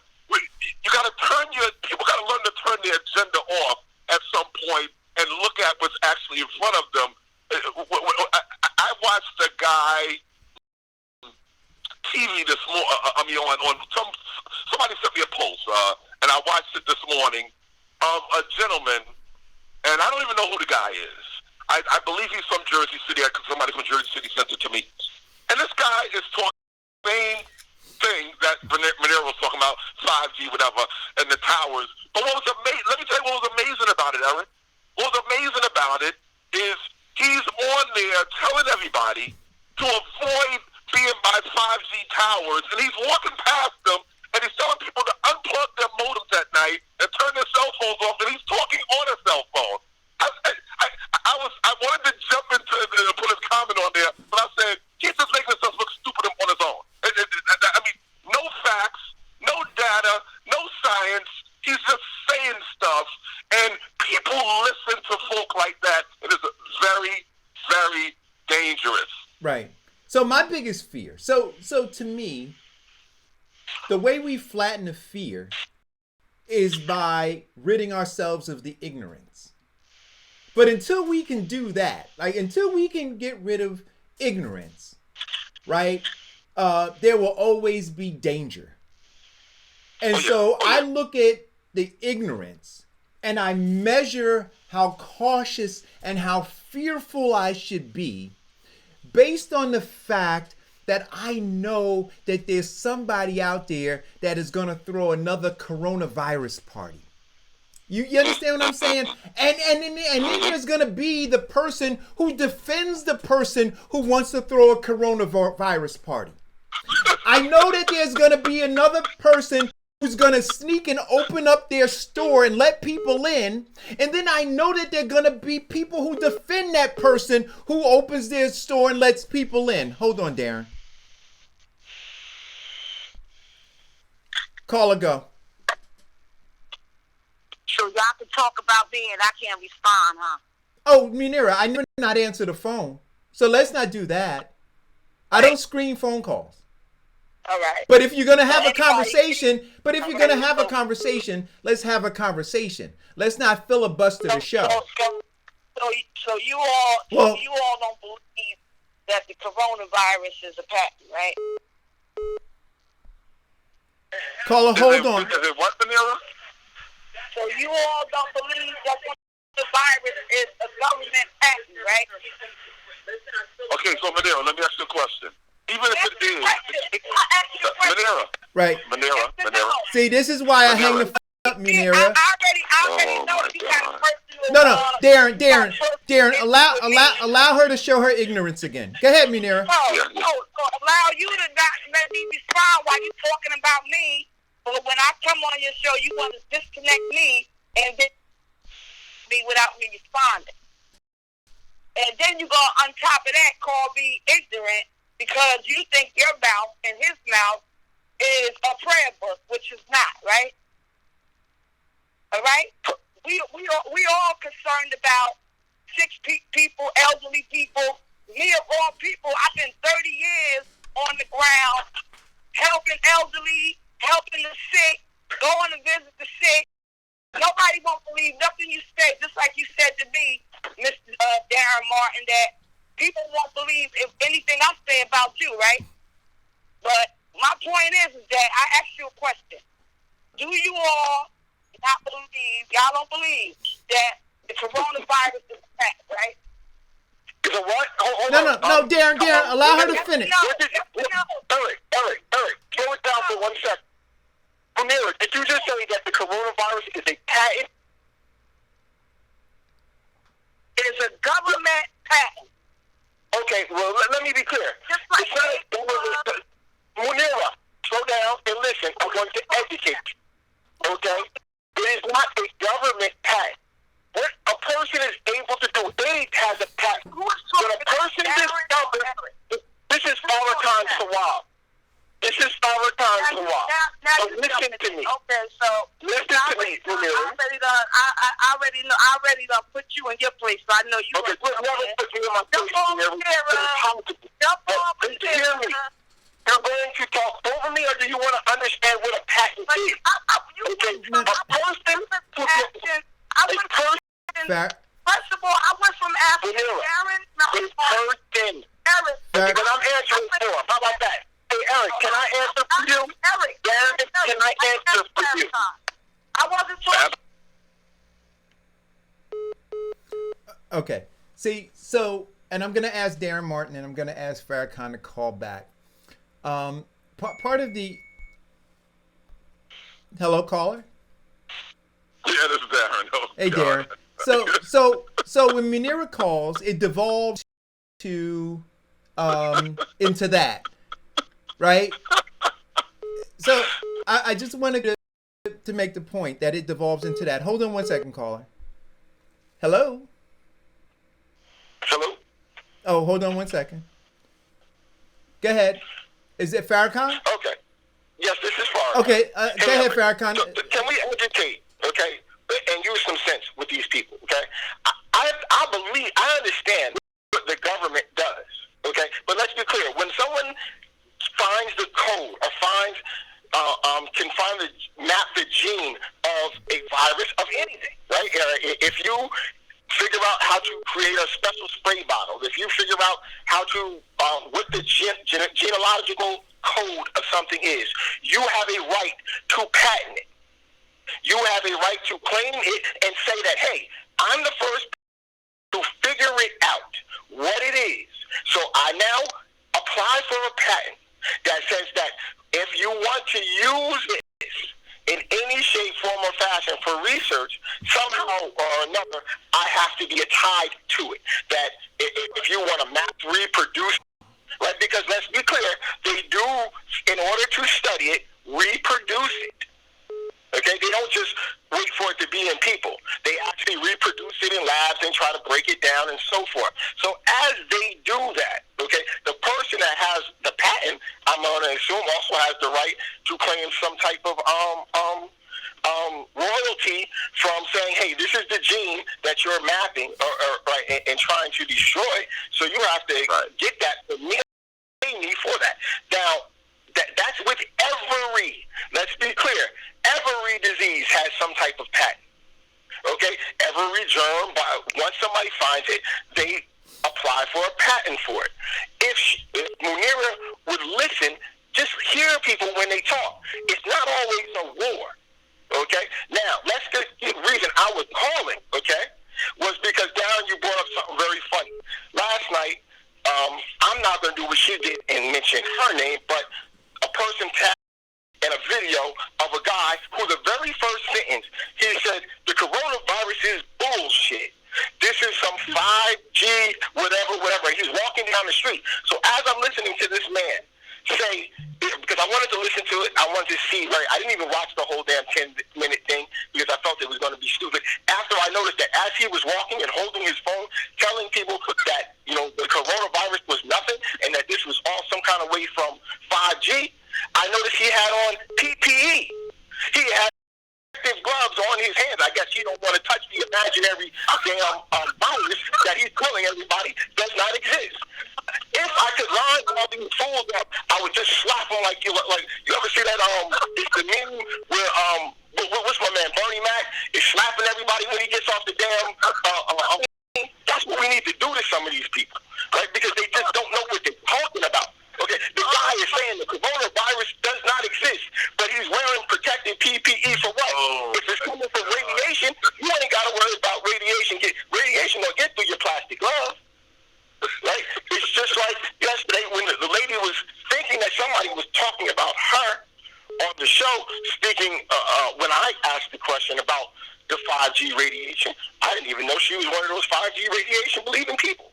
People got to learn to turn their agenda off at some point and look at what's actually in front of them. I watched a guy TV this morning. Somebody sent me a post, and I watched it this morning of a gentleman, and I don't even know who the guy is. I believe he's from Jersey City. Somebody from Jersey City sent it to me, and this guy is talking the same thing that Manera was talking about, 5G, whatever, and the towers. But what was amazing? Let me tell you what was amazing about it, Eric. What was amazing about it is he's on there telling everybody to avoid being by 5G towers, and he's walking past them, and he's telling people to unplug their modems at night and turn their cell phones off, and he's talking on a cell phone. I wanted to jump into and put a comment on there, but I said, he's just making himself look stupid on his own. I mean, no facts, no data, no science. He's just saying stuff, and people listen to folk like that. It is very, very dangerous. Right. So my biggest fear. So to me, the way we flatten the fear is by ridding ourselves of the ignorance. But until we can do that, until we can get rid of ignorance, right, there will always be danger. And so I look at the ignorance and I measure how cautious and how fearful I should be based on the fact that I know that there's somebody out there that is going to throw another coronavirus party. You understand what I'm saying? And then there's going to be the person who defends the person who wants to throw a coronavirus party. I know that there's going to be another person who's going to sneak and open up their store and let people in. And then I know that there are going to be people who defend that person who opens their store and lets people in. Hold on, Darren. Caller, go. So y'all can talk about me and I can't respond, huh? Oh, Munira, I never not answer the phone. So let's not do that. I don't screen phone calls. All right. But if you're gonna have a Anybody- conversation, Okay, let's have a conversation. Let's not filibuster the show. So you all don't believe that the coronavirus is a patent, right? Caller, hold on. Is it what, Vanilla? So you all don't believe that the virus is a government patent, right? Okay, so Vanilla, let me ask you a question. Even if it is, Vanilla, Right. Vanilla. See, this is why I hang the up, Munira. I already Oh, know my you got God. personal. No, Darren, allow her to show her ignorance again. Go ahead, Munira. So allow you to not let me respond while you're talking about me. But when I come on your show, you want to disconnect me and then me without me responding. And then you go on top of that, call me ignorant because you think your mouth and his mouth is a prayer book, which is not, right? All right? We all concerned about sick people, elderly people. Me of all people, I've been 30 years on the ground helping elderly, helping the sick, going to visit the sick. Nobody won't believe nothing you say, just like you said to me, Mr. Darren Martin, that people won't believe if anything I say about you, right? But my point is that I asked you a question. Do you all not believe, y'all don't believe that the coronavirus is a fact, right? Is it what? Hold No, on. Darren, allow her to finish. Eric, slow it down for 1 second. Vanilla, did you just say that the coronavirus is a patent? It's a government patent. Okay, well, let me be clear. Just like It's not Munira, slow down and listen. I'm going to educate you. Okay? It is not a government patent. What a person is able to do, AIDS has a patent. When a person discovers, this is Farrakhan Sawab. This is Farrakhan Sawab. So listen to me. Okay, so Listen to me, Munira. I already done put you in your place, so I know you. Okay, we'll never put you in my place. Jump over Listen, hear me. You're going to talk over me, or do you want to understand what a patent is? Okay, First of all, I went from Africa. Eric. But I'm answering for him. How about that? Hey, Eric, can I answer for you? Eric. Darren, can I answer for you? I wasn't talking. Okay. See, so, and I'm going to ask Darren Martin and I'm going to ask Farrakhan to call back. Part of the... Hello, caller? Yeah, this is Darren. Oh, Hey, God. Darren. So when Munira calls, it devolves to into that, right? So I just wanted to make the point that it devolves into that. Hold on 1 second, caller. Hello? Hello? Oh, hold on 1 second. Go ahead. Is it Farrakhan? Okay. Yes, this is Farrakhan. Okay, go ahead, Farrakhan. So, can we educate, okay, and use some sense with these people, okay? I believe, I understand what the government does, okay? But let's be clear. When someone finds the code or can find map the gene of a virus of anything, right? If you figure out how to create a special spray bottle, if you figure out how to, what the genealogical code of something is, you have a right to patent it. You have a right to claim it and say that, hey, I'm the first to figure it out what it is. So I now apply for a patent that says that if you want to use this in any shape, form, or fashion for research, somehow or another, I have to be tied to it. That if you want to mass reproduce, right? Because let's be clear, they do, in order to study it, reproduce it. Okay, they don't just wait for it to be in people. They actually reproduce it in labs and try to break it down and so forth. So as they do that, okay, the person that has the patent, I I'm going to assume, also has the right to claim some type of royalty from saying, hey, this is the gene that you're mapping and trying to destroy, so you have to get that for me for that. Now, that's with every, let's be clear, every disease has some type of patent. Okay? Every germ, once somebody finds it, they apply for a patent for it. If Munira would listen, just hear people when they talk. It's not always a war. Okay? Now, the reason I was calling, okay, was because, Darren, you brought up something very funny. Last night, I'm not going to do what she did and mention her name, but a person tagged in a video of a guy who the very first sentence, he said, the coronavirus is bullshit. This is some 5G, whatever. He's walking down the street. So as I'm listening to this man say, because I wanted to listen to it, I wanted to see, right? I didn't even watch the whole damn 10-minute thing because I felt it was going to be stupid. After I noticed that as he was walking and holding his phone, telling people that, the coronavirus was nothing and that this was all some kind of way from 5G, I noticed he had on PPE. He had gloves on his hands. I guess he don't want to touch the imaginary damn virus that he's killing everybody does not exist. If I could line all these fools up, I would just slap them like you ever see that it's the meme where what's my man Bernie Mac is slapping everybody when he gets off the damn that's what we need to do to some of these people, right? Because they just don't know what they're talking about. Okay, the guy is saying the coronavirus does not exist, but he's wearing protective PPE for what? If it's coming from radiation, you ain't got to worry about radiation. Radiation will get through your plastic glove, right? It's just like yesterday when the lady was thinking that somebody was talking about her on the show, speaking when I asked the question about the 5G radiation. I didn't even know she was one of those 5G radiation believing people.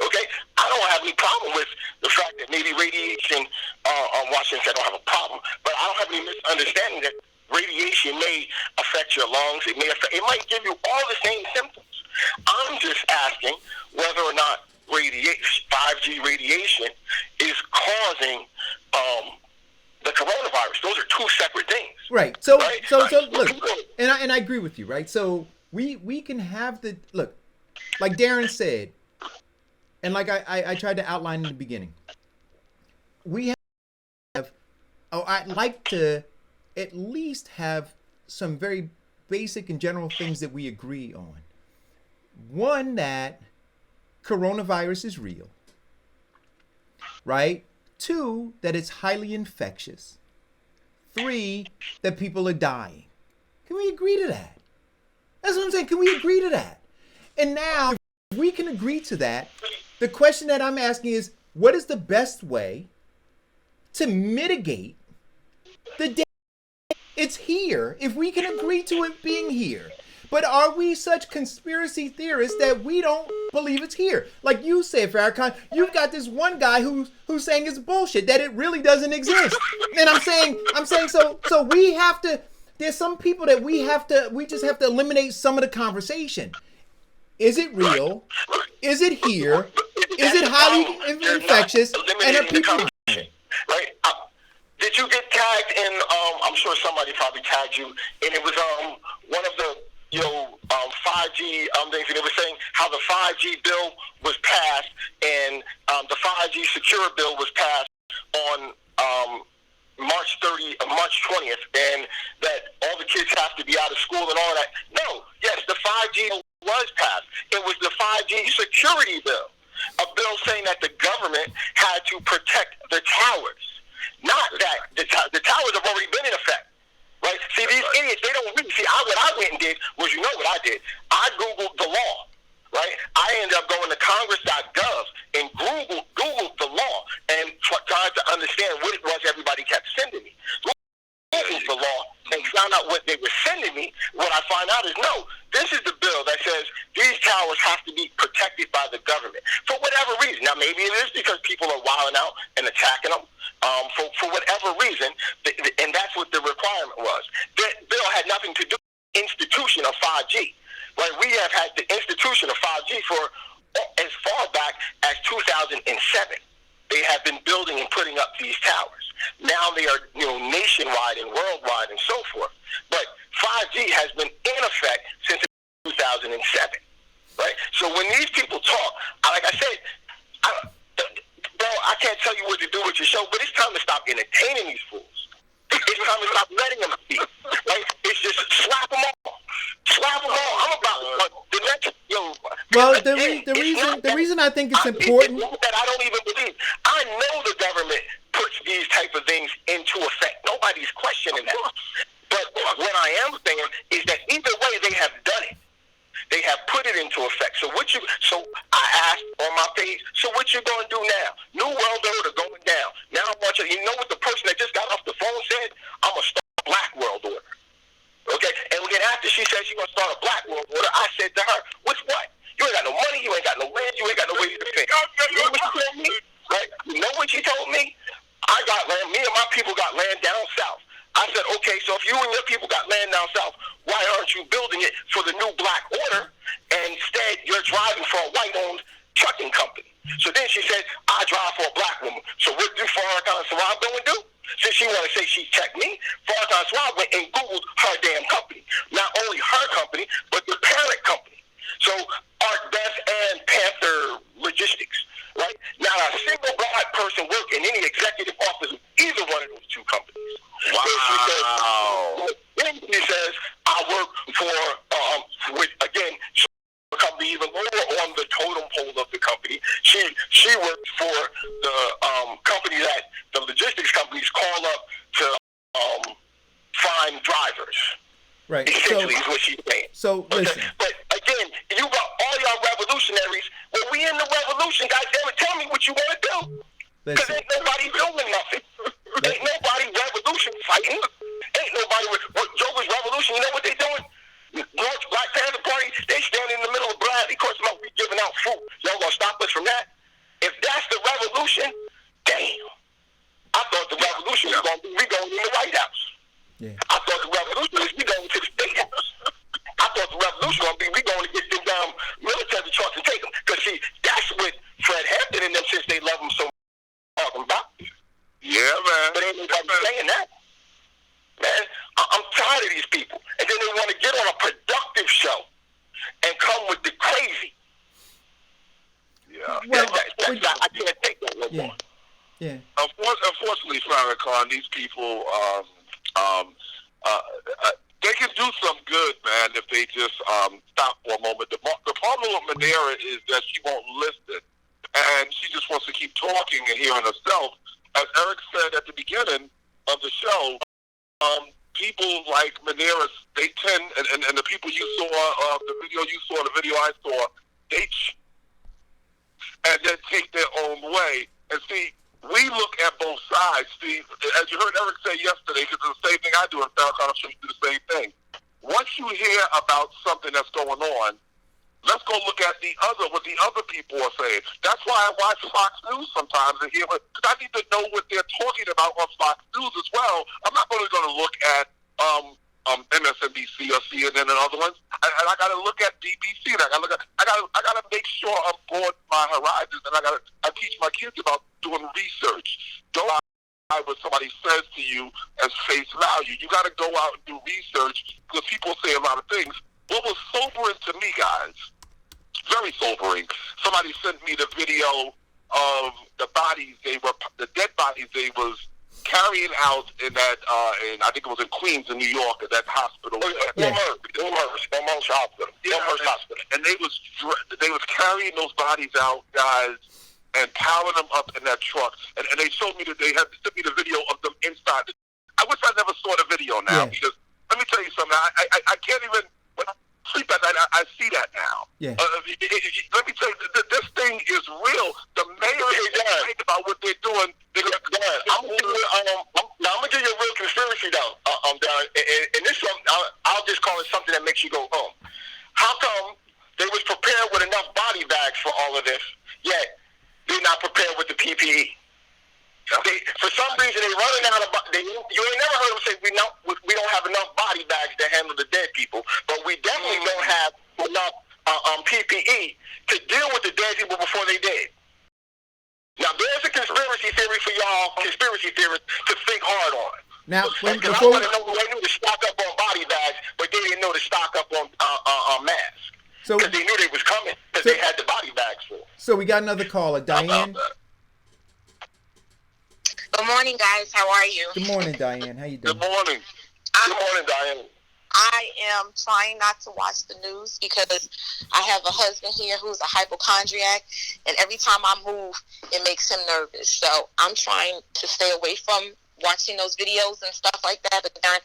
Okay, I don't have any problem with the fact that maybe radiation on Washington, I don't have a problem, but I don't have any misunderstanding that radiation may affect your lungs. It might give you all the same symptoms. I'm just asking whether or not 5G radiation is causing the coronavirus. Those are two separate things. Right. So look, and I agree with you, right? So we can have look, like Darren said, and like I tried to outline in the beginning, I'd like to at least have some very basic and general things that we agree on. One, that coronavirus is real, right? 2, that it's highly infectious. 3, that people are dying. Can we agree to that? That's what I'm saying. Can we agree to that? And now, if we can agree to that, the question that I'm asking is, what is the best way to mitigate the damage? It's here. If we can agree to it being here. But are we such conspiracy theorists that we don't believe it's here? Like you said, Farrakhan, you've got this one guy who's saying it's bullshit, that it really doesn't exist. And I'm saying so we have to, there's some people that we just have to eliminate some of the conversation. Is it real? Is it here? Is it highly infectious? And are people dying? Right? Did you get tagged in, I'm sure somebody probably tagged you, and it was one of the 5G things, and it was saying how the 5G bill was passed, and the 5G secure bill was passed on March 20th, and that all the kids have to be out of school and all that. No, yes, the 5G was passed. It was the 5G security bill, a bill saying that the government had to protect the towers. Not that the towers have already been in effect, right? See, these idiots, they don't really see. What I went and did was, you know what I did? I Googled the law, right? I ended up going to Congress.gov and Googled the law and tried to understand what it was everybody kept sending me. Googled the law and found out what they were sending me. What I find out is, no, this is the bill that says these towers have to be protected by the government for whatever reason. Now, maybe it is because people are wilding out and attacking them. For whatever reason, and that's what the requirement was. That bill had nothing to do with the institution of 5G. Right? We have had the institution of 5G for as far back as 2007. They have been building and putting up these towers. with your show, but it's time to stop entertaining these fools. It's time to stop letting them speak. Right? It's just slap them all. Slap them all. I'm about the next, Well, the reason I think it's important. It's not that I don't even believe. I know the government puts these type of things into effect. Nobody's questioning that. But what I am saying is that either way, they have done it. They have put it into effect. So I asked on my page, so what you going to do now? New World Order going down. Now I want you know what the person that just got off the phone said? I'm going to start a Black World Order. Okay? And then after she said she's going to start a Black World Order, I said to her, what's what? You ain't got no money, you ain't got no land, you ain't got no way to defend. You know what she told me? Right? You know what she told me? I got land, me and my people got land down south. I said, okay, so if you and your people got land down south, why aren't you building it for the new Black Order? And instead, you're driving for a white-owned trucking company. So then she said, I drive for a Black woman. So what do Farrakhan Swab go and do? Since she want to say she checked me, Farrakhan Swab went and Googled her damn company. Not only her company, but the parent company. So ArcBest and Panther Logistics, right? Not a single Black person worked in any executive office of either one of those two companies. Wow. Then she says, I work for, again, a company even lower on the totem pole of the company. She works for the company that the logistics companies call up to find drivers. Right. Essentially is what she's saying. So listen. Okay? But again, you got all y'all revolutionaries. When we in the revolution, guys, tell me what you want to do. Because ain't nobody doing nothing. Ain't nobody revolution fighting. Ain't nobody what Joker's revolution. You know what they doing? North Black Panther Party, they stand in the middle of Bradley, because we giving out fruit. Y'all gonna stop us from that? If that's the revolution, damn. I thought the revolution was gonna be we going in the White House. Yeah. I thought the revolution was we going to the State House. I thought the revolution was gonna be we going to get them down military trucks and take them. Because see, that's what Fred Hampton and them, since they love them so much, talking about. Yeah, man. But ain't nobody saying that. Man, I'm tired of these people. And then they want to get on a productive show and come with the crazy. Yeah. Well, I can't take that no more. Yeah. Unfortunately, Farrakhan, these people, they can do some good, man, if they just stop for a moment. The problem with Manera is that she won't listen, and she just wants to keep talking and hearing herself. As Eric said at the beginning of the show, people like Manera, they tend, and the people you saw, the video you saw, the video I saw, they and then take their own way. And see, we look at both sides. See, as you heard Eric say yesterday, because it's the same thing I do in Farrakhan, I'm sure you do the same thing. Once you hear about something that's going on, let's go look at what the other people are saying. That's why I watch Fox News sometimes and hear, because I need to know what they're talking about on Fox News as well. I'm not only going to look at MSNBC or CNN and other ones, and I got to look at BBC. And I got to make sure I'm broad my horizons, and I teach my kids about doing research. Don't buy what somebody says to you as face value. You got to go out and do research, because people say a lot of things. What was sobering to me, guys, very sobering, somebody sent me the video of the dead bodies they was carrying out in that, I think it was in Queens in New York, at that hospital. Elmhurst Hospital. And they was carrying those bodies out, guys, and piling them up in that truck. And they showed me that they had sent me the video of them inside. I wish I never saw the video now, because let me tell you something. I can't even, when I sleep at night, I see that now. Yeah. Let me tell you, this thing is real. The mayor is right about what they're doing. I'm gonna give you a real conspiracy though, Darren. And this one, I'll just call it something that makes you go, oh. How come they was prepared with enough body bags for all of this, yet they're not prepared with the PPE? For some reason, they're running out of. You ain't never heard them say we don't have enough body bags to handle the dead people, but we definitely don't have enough PPE to deal with the dead people before they dead. Now, there's a conspiracy theory for y'all, conspiracy theorists, to think hard on. Now, because I want to know they knew to stock up on body bags, but they didn't know to stock up on masks. Because they knew they was coming, because they had the body bags for. So we got another caller, Diane. Good morning, guys. How are you? Good morning, Diane. How you doing? Good morning. Good morning, Diane. I am trying not to watch the news because I have a husband here who's a hypochondriac, and every time I move, it makes him nervous. So I'm trying to stay away from watching those videos and stuff like that. But Darren,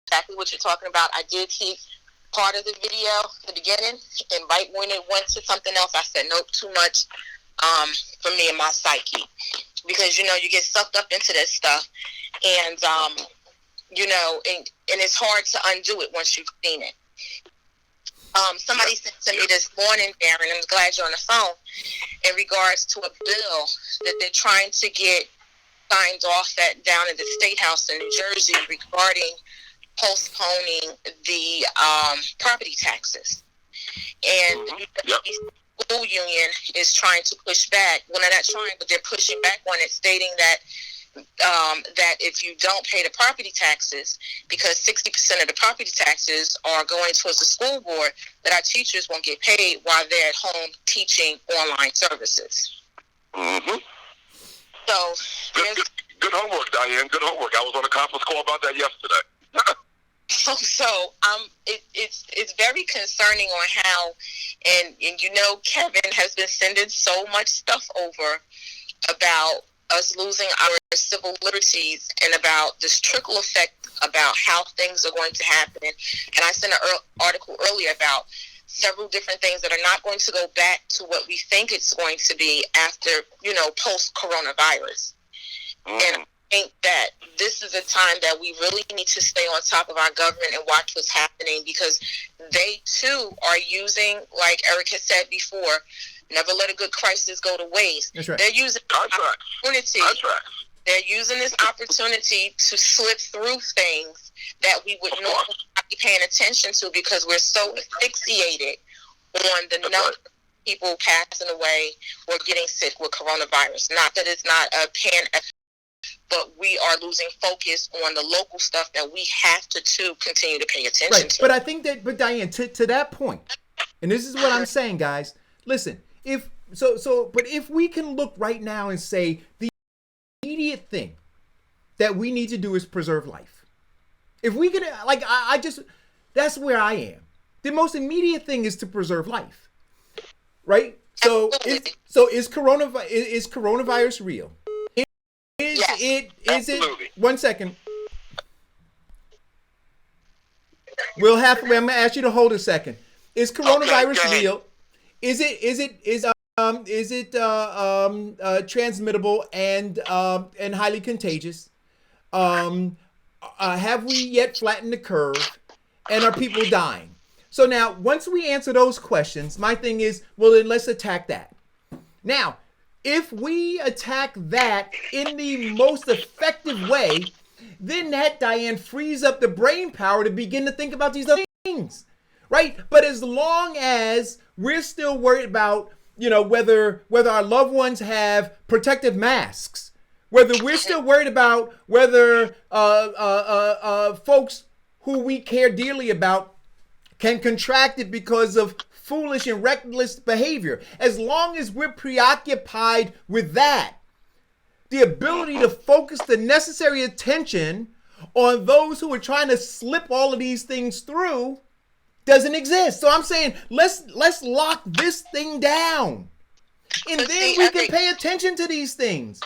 exactly what you're talking about. I did see part of the video, the beginning, and right when it went to something else, I said, nope, too much for me and my psyche. Because, you know, you get sucked up into this stuff, and, you know, and it's hard to undo it once you've seen it. Somebody sent to me this morning, Darren, I'm glad you're on the phone, in regards to a bill that they're trying to get signed off down at the State House in New Jersey regarding postponing the property taxes. And the school union is trying to push back. Well, they're not trying, but they're pushing back on it, stating that that if you don't pay the property taxes, because 60% of the property taxes are going towards the school board, that our teachers won't get paid while they're at home teaching online services. Mm-hmm. So good homework, Diane. Good homework. I was on a conference call about that yesterday. It's very concerning on how, and you know, Kevin has been sending so much stuff over about us losing our civil liberties and about this trickle effect about how things are going to happen. And I sent an article earlier about several different things that are not going to go back to what we think it's going to be after, you know, post-coronavirus. And I think that this is a time that we really need to stay on top of our government and watch what's happening, because they too are using, like Eric has said before, never let a good crisis go to waste. That's right. They're using opportunity. They're using this opportunity to slip through things that we would normally not be paying attention to, because we're so asphyxiated on the number of people passing away or getting sick with coronavirus. Not that it's not a pandemic, but we are losing focus on the local stuff that we have to continue to pay attention to. But I think that, but Diane, to that point, and this is what I'm saying, guys, listen, but if we can look right now and say the immediate thing that we need to do is preserve life. If we can, like, I just, that's where I am. The most immediate thing is to preserve life, right? So, is coronavirus real? Is it? One second. I'm gonna ask you to hold a second. Is coronavirus real? Is it transmittable and highly contagious? Have we yet flattened the curve? And are people dying? So now, once we answer those questions, my thing is, well, then let's attack that. Now, if we attack that in the most effective way, then that, Diane, frees up the brain power to begin to think about these other things, right? But as long as we're still worried about, you know, whether our loved ones have protective masks, whether we're still worried about whether folks who we care dearly about can contract it because of foolish and reckless behavior. As long as we're preoccupied with that, the ability to focus the necessary attention on those who are trying to slip all of these things through doesn't exist. So I'm saying let's lock this thing down, and then we can pay attention to these things.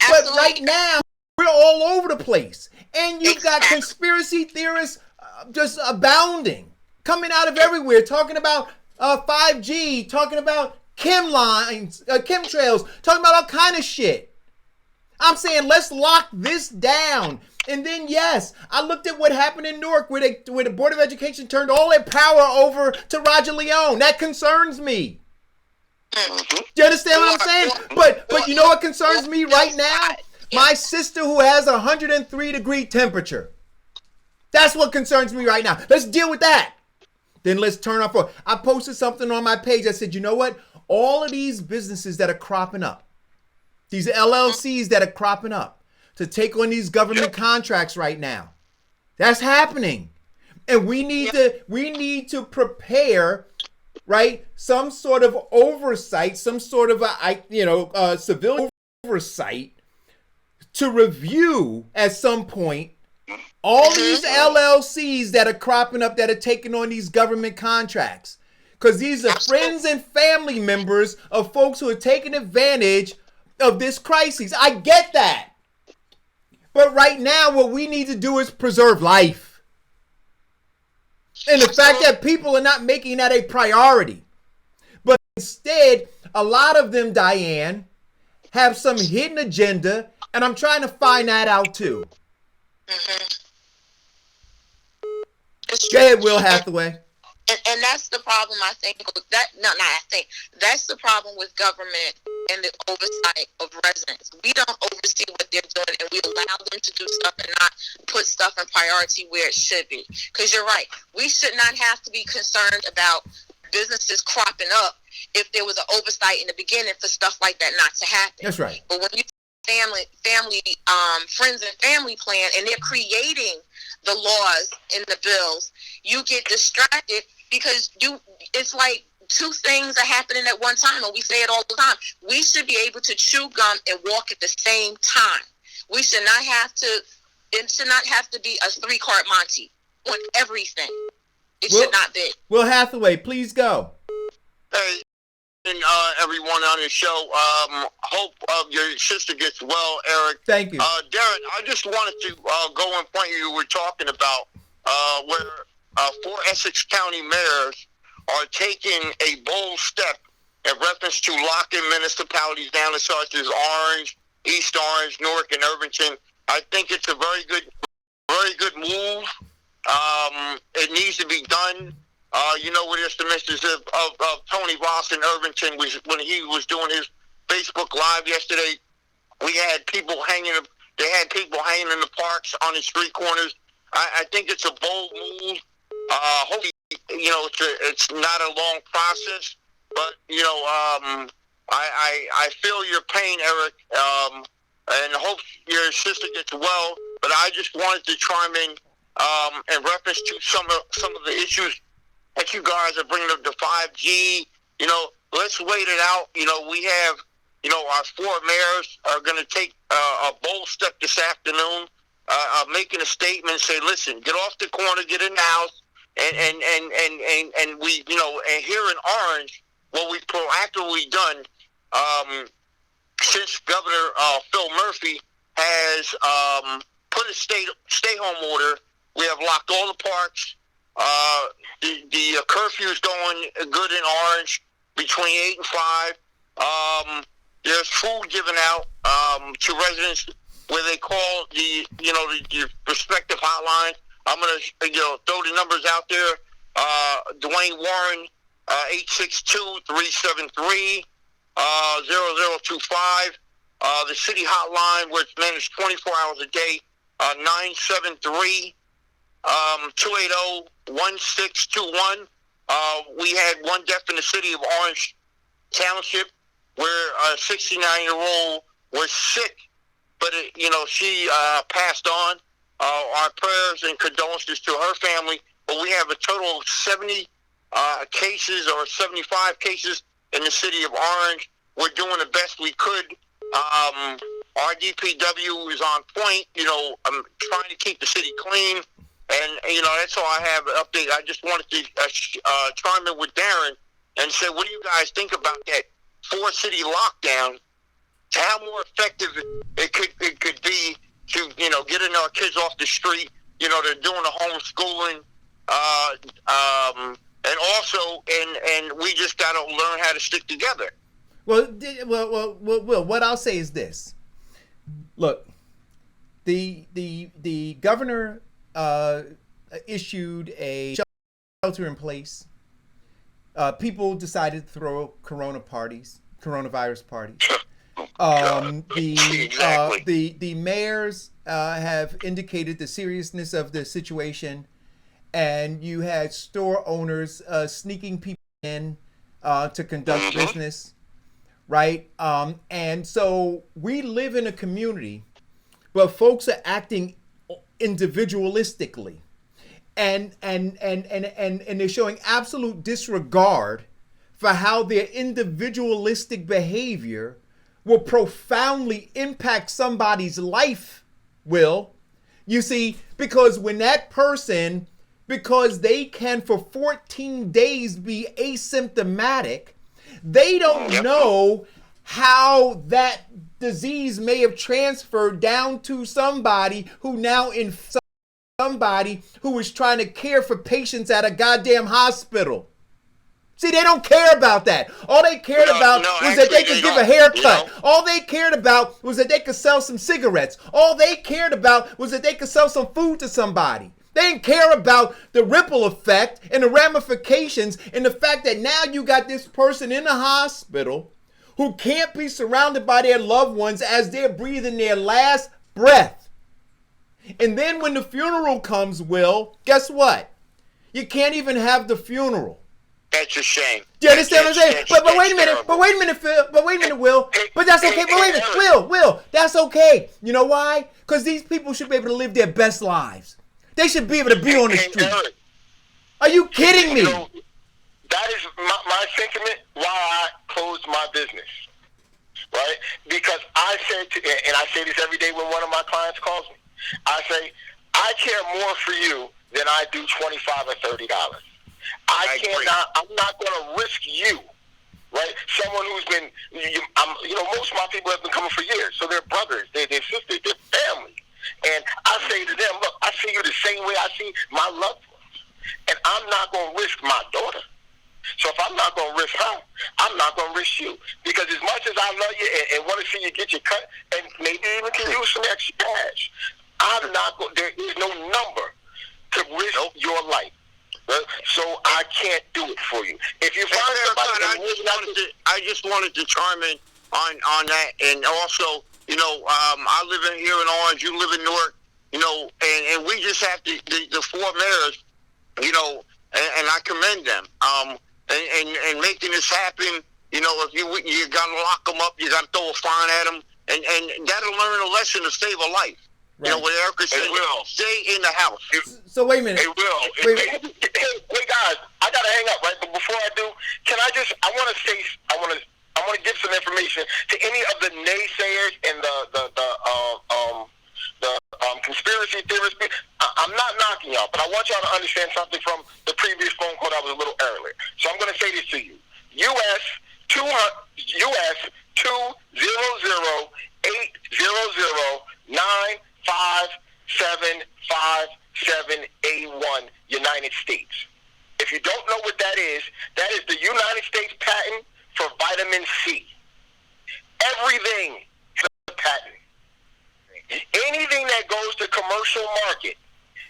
But right now we're all over the place, and you've got conspiracy theorists just abounding, coming out of everywhere, talking about 5G, talking about chemtrails, talking about all kind of shit. I'm saying let's lock this down. And then, yes, I looked at what happened in Newark where the Board of Education turned all their power over to Roger Leone. That concerns me. Do you understand what I'm saying? But you know what concerns me right now? My sister who has a 103-degree temperature. That's what concerns me right now. Let's deal with that. Then let's turn off. I posted something on my page. I said, you know what? All of these businesses that are cropping up, these LLCs that are cropping up to take on these government contracts right now, that's happening. And we need to prepare, right? Some sort of oversight, some sort of civilian oversight to review at some point all these LLCs that are cropping up that are taking on these government contracts. Because these are friends and family members of folks who are taking advantage of this crisis. I get that. But right now, what we need to do is preserve life. And the fact that people are not making that a priority. But instead, a lot of them, Diane, have some hidden agenda, and I'm trying to find that out too. Go ahead, Will Hathaway. And that's the problem, I think. That's the problem with government and the oversight of residents. We don't oversee what they're doing, and we allow them to do stuff and not put stuff in priority where it should be. Because you're right. We should not have to be concerned about businesses cropping up if there was an oversight in the beginning for stuff like that not to happen. That's right. But when you friends and family plan, and they're creating the laws in the bills, you get distracted because it's like two things are happening at one time, and we say it all the time. We should be able to chew gum and walk at the same time. We should not have to. It should not have to be a 3-card Monty on everything. It should not be. Will Hathaway, please go. Hey, and everyone on the show. Hope your sister gets well, Eric. Thank you. Darren, I just wanted to go on point you were talking about where 4 Essex County mayors are taking a bold step in reference to locking municipalities down as such as Orange, East Orange, Newark, and Irvington. I think it's a very good move. It needs to be done. With the message of Tony Ross in Irvington when he was doing his Facebook Live yesterday. We had people hanging. They had people hanging in the parks on the street corners. I think it's a bold move. Hopefully, it's not a long process, but I feel your pain, Eric, and hope your sister gets well. But I just wanted to chime in reference to some of the issues that you guys are bringing up, the 5G. Let's wait it out. We have, our 4 mayors are going to take a bold step this afternoon, making a statement, say, listen, get off the corner, get in the house, and we, and here in Orange, what we've proactively done, since Governor Phil Murphy has put a stay-home order, we have locked all the parks. The curfew's going good in Orange between 8 and 5. There's food given out to residents where they call the respective hotlines. I'm going to throw the numbers out there. Dwayne Warren, 862-373-0025. The city hotline, where it's managed 24 hours a day, 973 280-1621. We had one death in the city of Orange Township where a 69-year-old was sick, but she passed on. Our prayers and condolences to her family. But we have a total of 70 cases or 75 cases in the city of Orange. We're doing the best we could. Our DPW is on point. I'm trying to keep the city clean. And, that's all I have an update. I just wanted to chime in with Darren and say, what do you guys think about that 4-city lockdown? How more effective it could be to, getting our kids off the street. They're doing the homeschooling. And also, and we just got to learn how to stick together. Well, what I'll say is this. Look, the governor issued a shelter in place. People decided to throw coronavirus parties. The mayors have indicated the seriousness of the situation, and you had store owners sneaking people in to conduct business, right? And so we live in a community where folks are acting individualistically, and they're showing absolute disregard for how their individualistic behavior will profoundly impact somebody's life, Will. You see, because when that person, because they can for 14 days be asymptomatic, they don't know how that disease may have transferred down to somebody who now somebody who is trying to care for patients at a goddamn hospital. See, they don't care about that. All they cared about was that they could give a haircut. All they cared about was that they could sell some cigarettes. All they cared about was that they could sell some food to somebody. They didn't care about the ripple effect and the ramifications and the fact that now you got this person in the hospital who can't be surrounded by their loved ones as they're breathing their last breath. And then when the funeral comes, Will, guess what? You can't even have the funeral. That's a shame. Do you understand what I'm saying? But wait a minute. But wait a minute, Phil. But wait a minute, Will. But that's okay. But wait a minute, Will. That's okay. You know why? Because these people should be able to live their best lives. They should be able to be on the street. Are you kidding me? That is my sentiment why I closed my business. Right? Because I said and I say this every day when one of my clients calls me. I say, I care more for you than I do $25 or $30. I'm not going to risk you, right? Someone who's been, most of my people have been coming for years. So they're brothers, they're sisters, they're family. And I say to them, look, I see you the same way I see my loved ones. And I'm not going to risk my daughter. So if I'm not going to risk her, I'm not going to risk you. Because as much as I love you and want to see you get your cut, and maybe even can use some extra cash, there is no number to risk your life. So I can't do it for you. If you find somebody, I just wanted to chime in on that, and also, I live here in Orange, you live in Newark, and we just have the four mayors, and I commend them, and making this happen. If you gotta lock them up, you gotta throw a fine at them, and that'll learn a lesson to save a life. Right. What Erica said, stay in the house. So wait a minute. It will. Wait, guys, I gotta hang up, right? But before I do, I want to give some information to any of the naysayers and the conspiracy theorists. I'm not knocking y'all, but I want y'all to understand something from the previous phone call that was a little earlier. So I'm gonna say this to you: US 200-800-95757A1 United States. If you don't know what that is the United States patent for vitamin C. Everything has a patent. Anything that goes to commercial market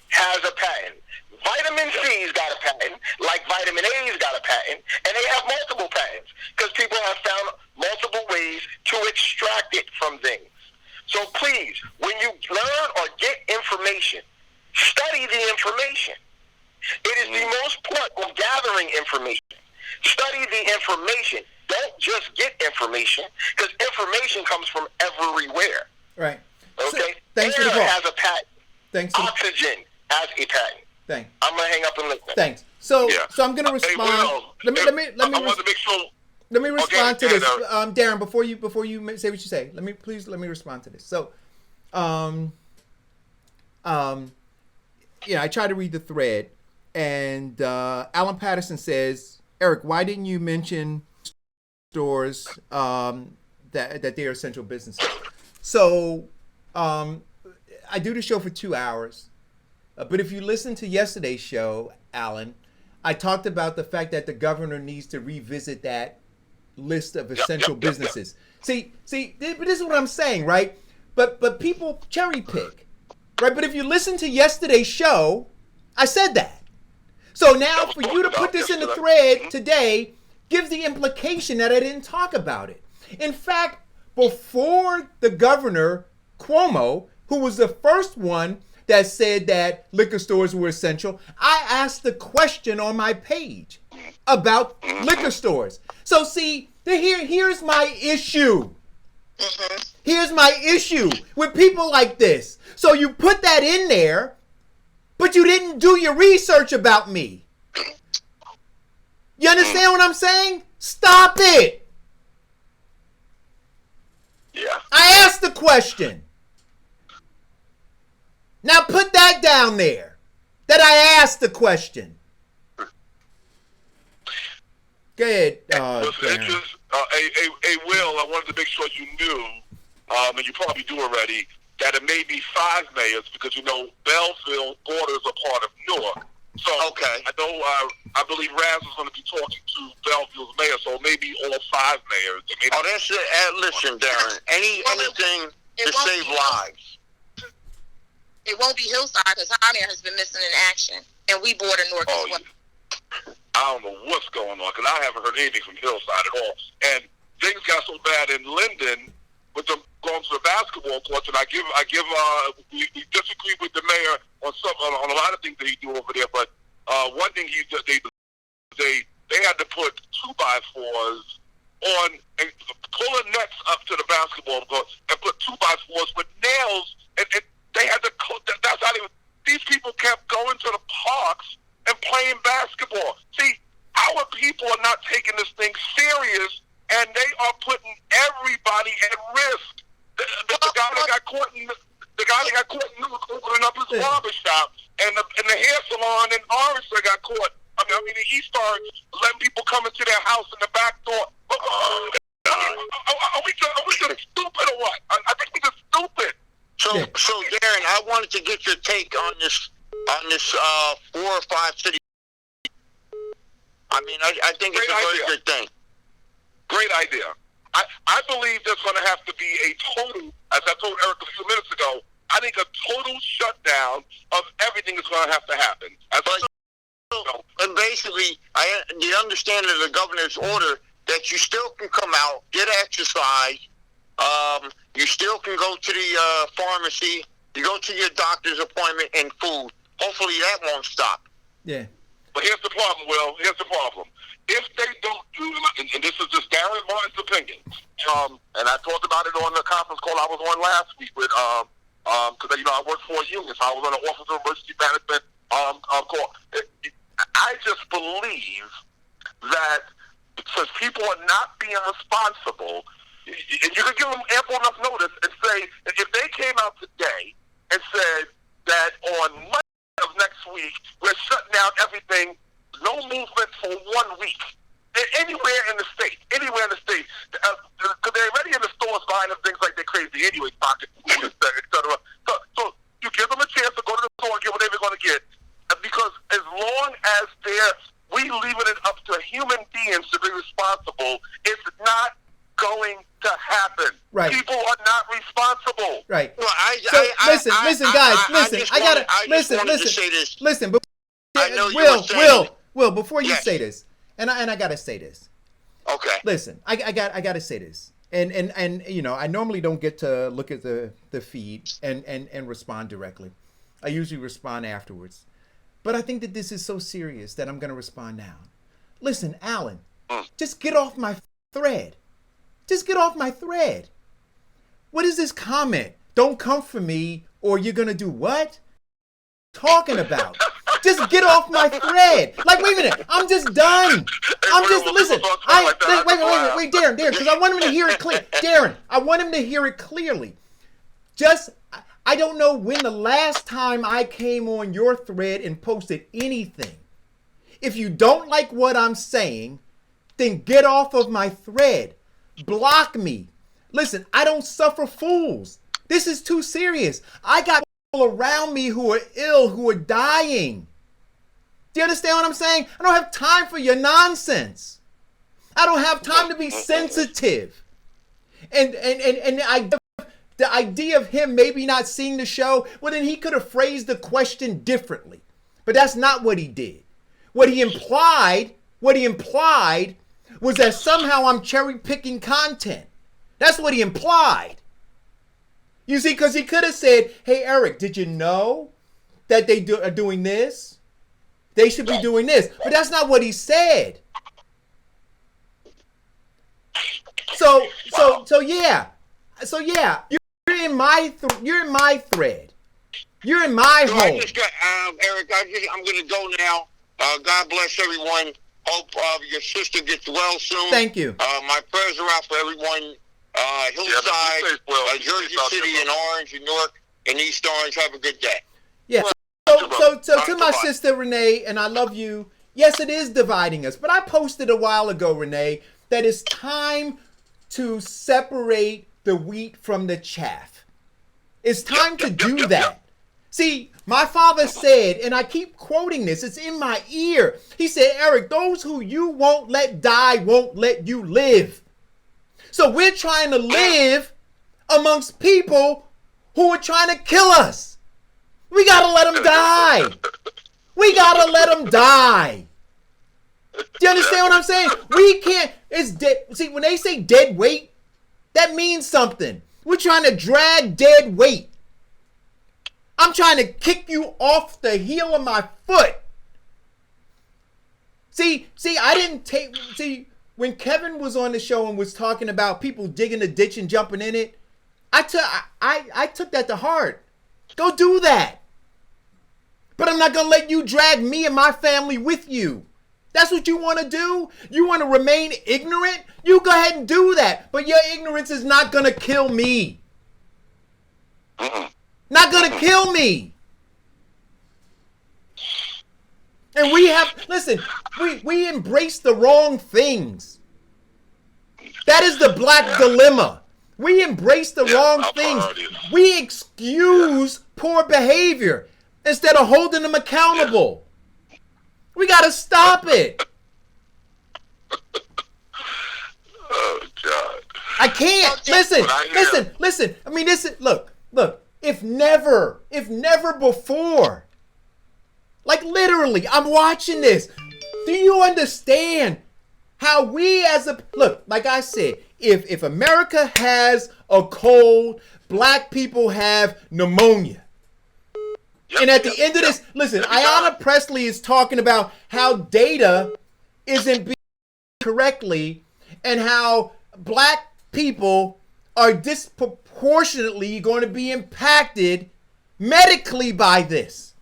has a patent. Vitamin C's got a patent, like vitamin A's got a patent, and they have multiple patents because people have found multiple ways to extract it from things. So please, when you learn or get information, study the information. It is the most part of gathering information. Study the information. Don't just get information, because information comes from everywhere. Right. Okay? So, thanks for the call. Air has a patent. Thanks. Oxygen has a patent. Thanks. I'm gonna hang up and listen. Thanks. So I'm gonna respond. Let me respond to this, Darren. Before you say what you say, let me respond to this. So, I tried to read the thread, and Alan Patterson says, Eric, why didn't you mention stores that they are essential businesses? So, I do the show for 2 hours. But if you listen to yesterday's show, Alan, I talked about the fact that the governor needs to revisit that list of essential businesses. See, but this is what I'm saying, right? But people cherry pick, right? But if you listen to yesterday's show, I said that. So now for you to put this in the thread today gives the implication that I didn't talk about it. In fact, before the governor, Cuomo, who was the first one that said that liquor stores were essential, I asked the question on my page about liquor stores. So see, here's my issue. Here's my issue with people like this. So you put that in there, but you didn't do your research about me. You understand what I'm saying? Stop it. question. Now put that down there. That I asked the question. Go ahead. Will, I wanted to make sure you knew, and you probably do already, that it may be 5 mayors because, Belleville borders a part of Newark. So okay. I know, I believe Raz is going to be talking to Belleville's mayor, so maybe all 5 mayors. That's it. Listen, Darren, anything to save lives. It won't be Hillside because our mayor has been missing in action, and we border Newark as well. I don't know what's going on because I haven't heard anything from Hillside at all. And things got so bad in Linden with them going to the basketball courts, and we disagree with the mayor on a lot of things that he do over there. But one thing they had to put 2x4s on and pulling nets up to the basketball court and put 2x4s with nails, and they had to. That's how these people kept going to the parks and playing basketball. See, our people are not taking this thing serious, and they are putting everybody at risk. The guy that got caught in Newark opening up his barber shop, and the hair salon in Orange that got caught. I mean, he started letting people come into their house in the back door. Are we just stupid or what? I think we're just stupid. So Darren, I wanted to get your take on this 4 or 5 cities. I mean, I think it's a very good thing. Great idea. I believe there's going to have to be a total, as I told Eric a few minutes ago, I think a total shutdown of everything is going to have to happen. And basically, the understanding of the governor's order that you still can come out, get exercise, you still can go to the pharmacy, you go to your doctor's appointment, and food. Hopefully that won't stop. Yeah. But here's the problem, Will. Here's the problem. If they don't do it, and this is just Darren Martin's opinion, and I talked about it on the conference call I was on last week with, because, I work for a union, so I was on the Office of Emergency Management call. I just believe that since people are not being responsible, and you can give them ample enough notice and say, if they came out today and said that on Monday of next week, we're shutting down everything, no movement for 1 week, anywhere in the state, because they're already in the stores buying them things like they're crazy anyway, pocket food, et cetera. So you give them a chance to go to the store and get whatever they're going to get, because as long as we leaving it up to human beings to be responsible, it's not going to happen. Right. People are not responsible. Right. Well, listen, guys. Listen. But I know you were saying, Will, before you yes. say this, and I gotta say this. Okay. Listen, I gotta say this, and I normally don't get to look at the feed and respond directly. I usually respond afterwards, but I think that this is so serious that I'm gonna respond now. Listen, Alan, just get off my thread. Just get off my thread. What is this comment? Don't come for me, or you're gonna do what? Talking about? Just get off my thread. Like, wait a minute. I'm just done. Listen. Wait, Darren, because I want him to hear it clear. Darren, I want him to hear it clearly. I don't know when the last time I came on your thread and posted anything. If you don't like what I'm saying, then get off of my thread. Block me. Listen, I don't suffer fools. This is too serious. I got people around me who are ill, who are dying. Do you understand what I'm saying? I don't have time for your nonsense. I don't have time to be sensitive. And the idea of him maybe not seeing the show, well, then he could have phrased the question differently. But that's not what he did. What he implied was that somehow I'm cherry picking content. That's what he implied. You see, because he could have said, hey, Eric, did you know that they are doing this? They should be doing this. But that's not what he said. So yeah. You're in my thread. You're in my home. I just got, Eric, I'm going to go now. God bless everyone. Hope your sister gets well soon. Thank you. My prayers are out for everyone Hillside, Well, Jersey City, and Orange, and Newark, and East Orange. Have a good day. Yeah. So to my sister Renee, and I love you. Yes, it is dividing us, but I posted a while ago, Renee, that it's time to separate the wheat from the chaff. It's time to do that. See, my father said, and I keep quoting this, it's in my ear. He said, Eric, those who you won't let die won't let you live. So we're trying to live amongst people who are trying to kill us. We gotta let them die. We gotta let them die. Do you understand what I'm saying? We can't, it's dead. See, when they say dead weight, that means something. We're trying to drag dead weight. I'm trying to kick you off the heel of my foot. See, when Kevin was on the show and was talking about people digging a ditch and jumping in it, I took that to heart. Go do that. But I'm not going to let you drag me and my family with you. That's what you want to do? You want to remain ignorant? You go ahead and do that. But your ignorance is not going to kill me. Not going to kill me. And we embrace the wrong things. That is the black dilemma. We embrace the wrong things. We excuse poor behavior instead of holding them accountable. We got to stop it. Oh, God. I can't. Listen. I mean, look. If never before, like literally, I'm watching this. Do you understand how we like I said, if America has a cold, black people have pneumonia. And at the end of this, listen, Ayanna Pressley is talking about how data isn't being correctly and how black people are disproportionately going to be impacted medically by this.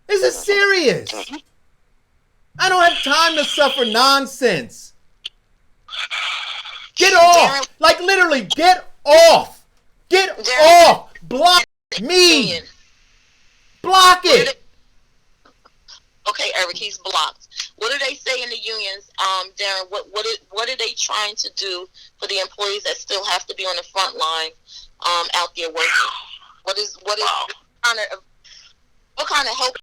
This is serious. I don't have time to suffer nonsense. Get off. Like literally, get off. Get off. Block me. Block it. Okay, Eric, he's blocked. What do they say in the unions, Darren? What are they trying to do for the employees that still have to be on the front line out there working? What kind of help?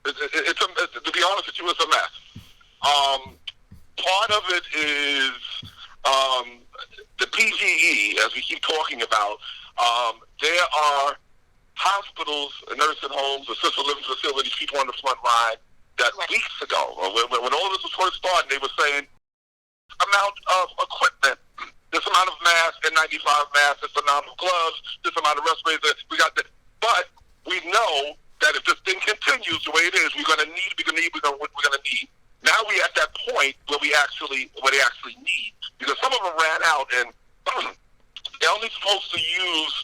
To be honest with you, it's a mess. Part of it is the PGE, as we keep talking about. There are hospitals, nursing homes, assisted living facilities, people on the front line that weeks ago, when all this was first starting, they were saying amount of equipment, this amount of masks, N95 masks, this amount of gloves, this amount of respirators. We got that, but we know that if this thing continues the way it is, we're going to need. Now we're at that point where they actually need, because some of them ran out and they're only supposed to use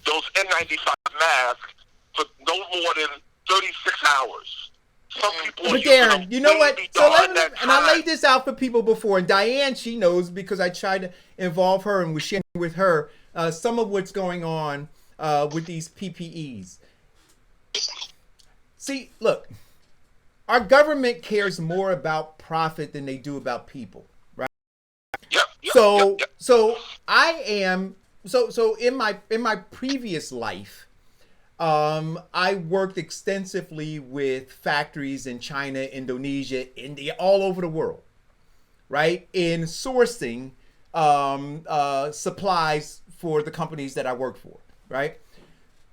those N95 masks for no more than 36 hours. Some people but Darren, you know what? So I laid this out for people before, and Diane, she knows because I tried to involve her and was sharing with her some of what's going on with these PPEs. See, look, our government cares more about profit than they do about people, right? So in my previous life, I worked extensively with factories in China, Indonesia, India, all over the world, right? In sourcing supplies for the companies that I work for, right?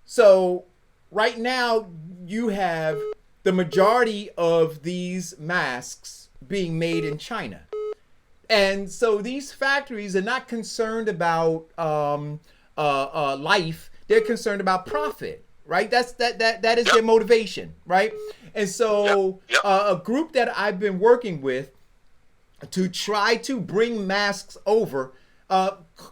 So right now you have the majority of these masks being made in China. And so these factories are not concerned about life. They're concerned about profit, right? That is their motivation, right? And so a group that I've been working with to try to bring masks over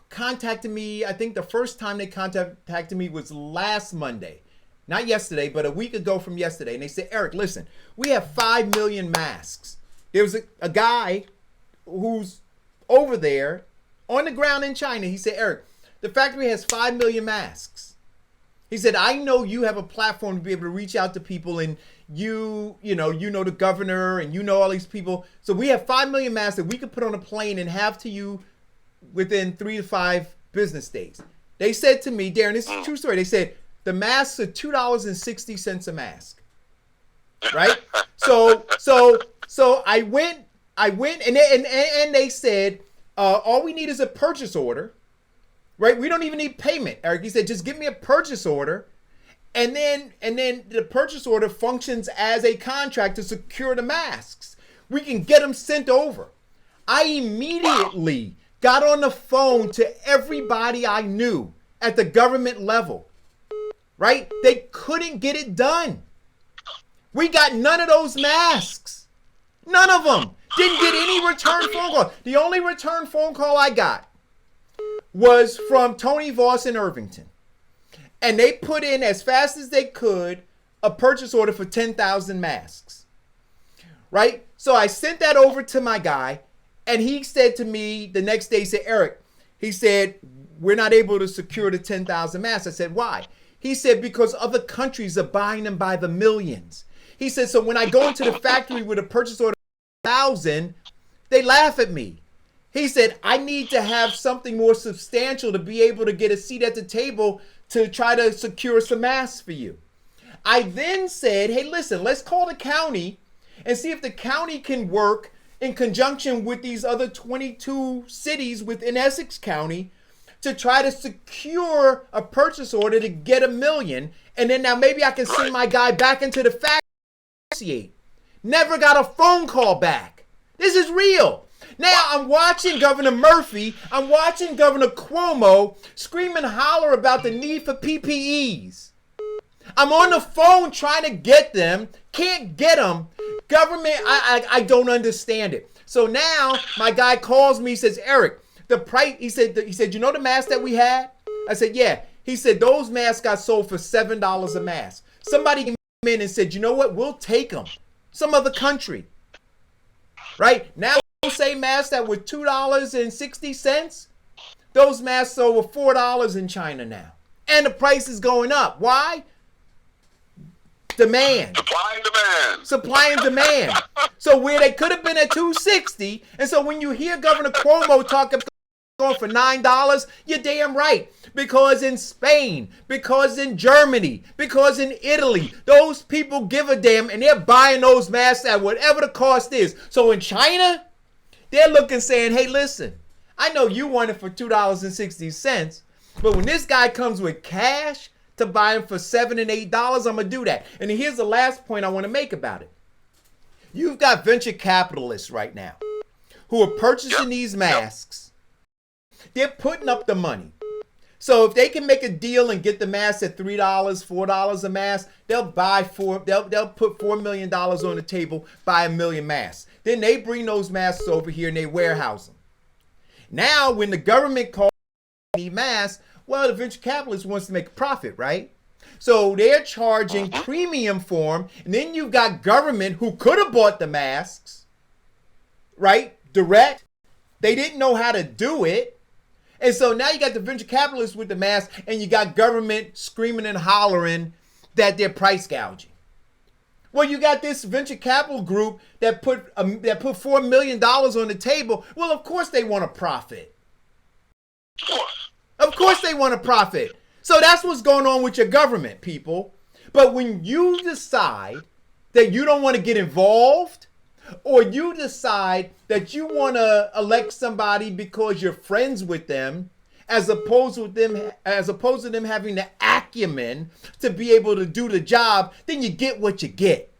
contacted me. I think the first time they contacted me was last Monday. Not yesterday, but a week ago from yesterday. And they said, Eric, listen, we have 5 million masks. There was a guy who's over there on the ground in China. He said, Eric, the factory has 5 million masks. He said, I know you have a platform to be able to reach out to people, and you know the governor, and you know all these people. So we have 5 million masks that we could put on a plane and have to you within 3 to 5 business days. They said to me, Darren, this is a true story. They said the masks are $2.60 a mask. Right? So I went and they said, all we need is a purchase order. Right? We don't even need payment. Eric, he said, just give me a purchase order. And then the purchase order functions as a contract to secure the masks. We can get them sent over. I immediately got on the phone to everybody I knew at the government level. Right? They couldn't get it done. We got none of those masks. None of them. Didn't get any return phone call. The only return phone call I got was from Tony Voss in Irvington. And they put in, as fast as they could, a purchase order for 10,000 masks. Right? So I sent that over to my guy, and he said to me the next day, he said, Eric, he said, we're not able to secure the 10,000 masks. I said, why? He said, because other countries are buying them by the millions. He said, so when I go into the factory with a purchase order of 1,000, they laugh at me. He said, I need to have something more substantial to be able to get a seat at the table to try to secure some masks for you. I then said, hey, listen, let's call the county and see if the county can work in conjunction with these other 22 cities within Essex County to try to secure a purchase order to get 1 million. And then now maybe I can send my guy back into the factory. Never got a phone call back. This is real. Now I'm watching Governor Murphy, I'm watching Governor Cuomo scream and holler about the need for PPEs. I'm on the phone trying to get them, can't get them. Government, I don't understand it. So now my guy calls me, says, Eric, the price, he said, you know the mask that we had? I said, yeah. He said, those masks got sold for $7 a mask. Somebody came in and said, you know what, we'll take them. Some other country. Right? Now, say masks that were $2.60, those masks are over $4 in China now. And the price is going up. Why? Demand. Supply and demand. So where they could have been at $2.60, and so when you hear Governor Cuomo talking going for $9, you're damn right. Because in Spain, because in Germany, because in Italy, those people give a damn and they're buying those masks at whatever the cost is. So in China, they're looking saying, hey, listen, I know you want it for $2.60, but when this guy comes with cash to buy them for $7 and $8, I'm going to do that. And here's the last point I want to make about it. You've got venture capitalists right now who are purchasing these masks. They're putting up the money. So if they can make a deal and get the masks at $3, $4 a mask, they'll put $4 million on the table, buy 1 million masks. Then they bring those masks over here and they warehouse them. Now, when the government calls need masks, well, the venture capitalist wants to make a profit, right? So they're charging premium for them, and then you've got government who could have bought the masks, right? Direct. They didn't know how to do it. And so now you got the venture capitalists with the mask, and you got government screaming and hollering that they're price gouging. Well, you got this venture capital group that put $4 million on the table. Well, of course they want a profit. Of course they want a profit. So that's what's going on with your government, people. But when you decide that you don't want to get involved, or you decide that you want to elect somebody because you're friends with them, as opposed to them having the acumen to be able to do the job, then you get what you get.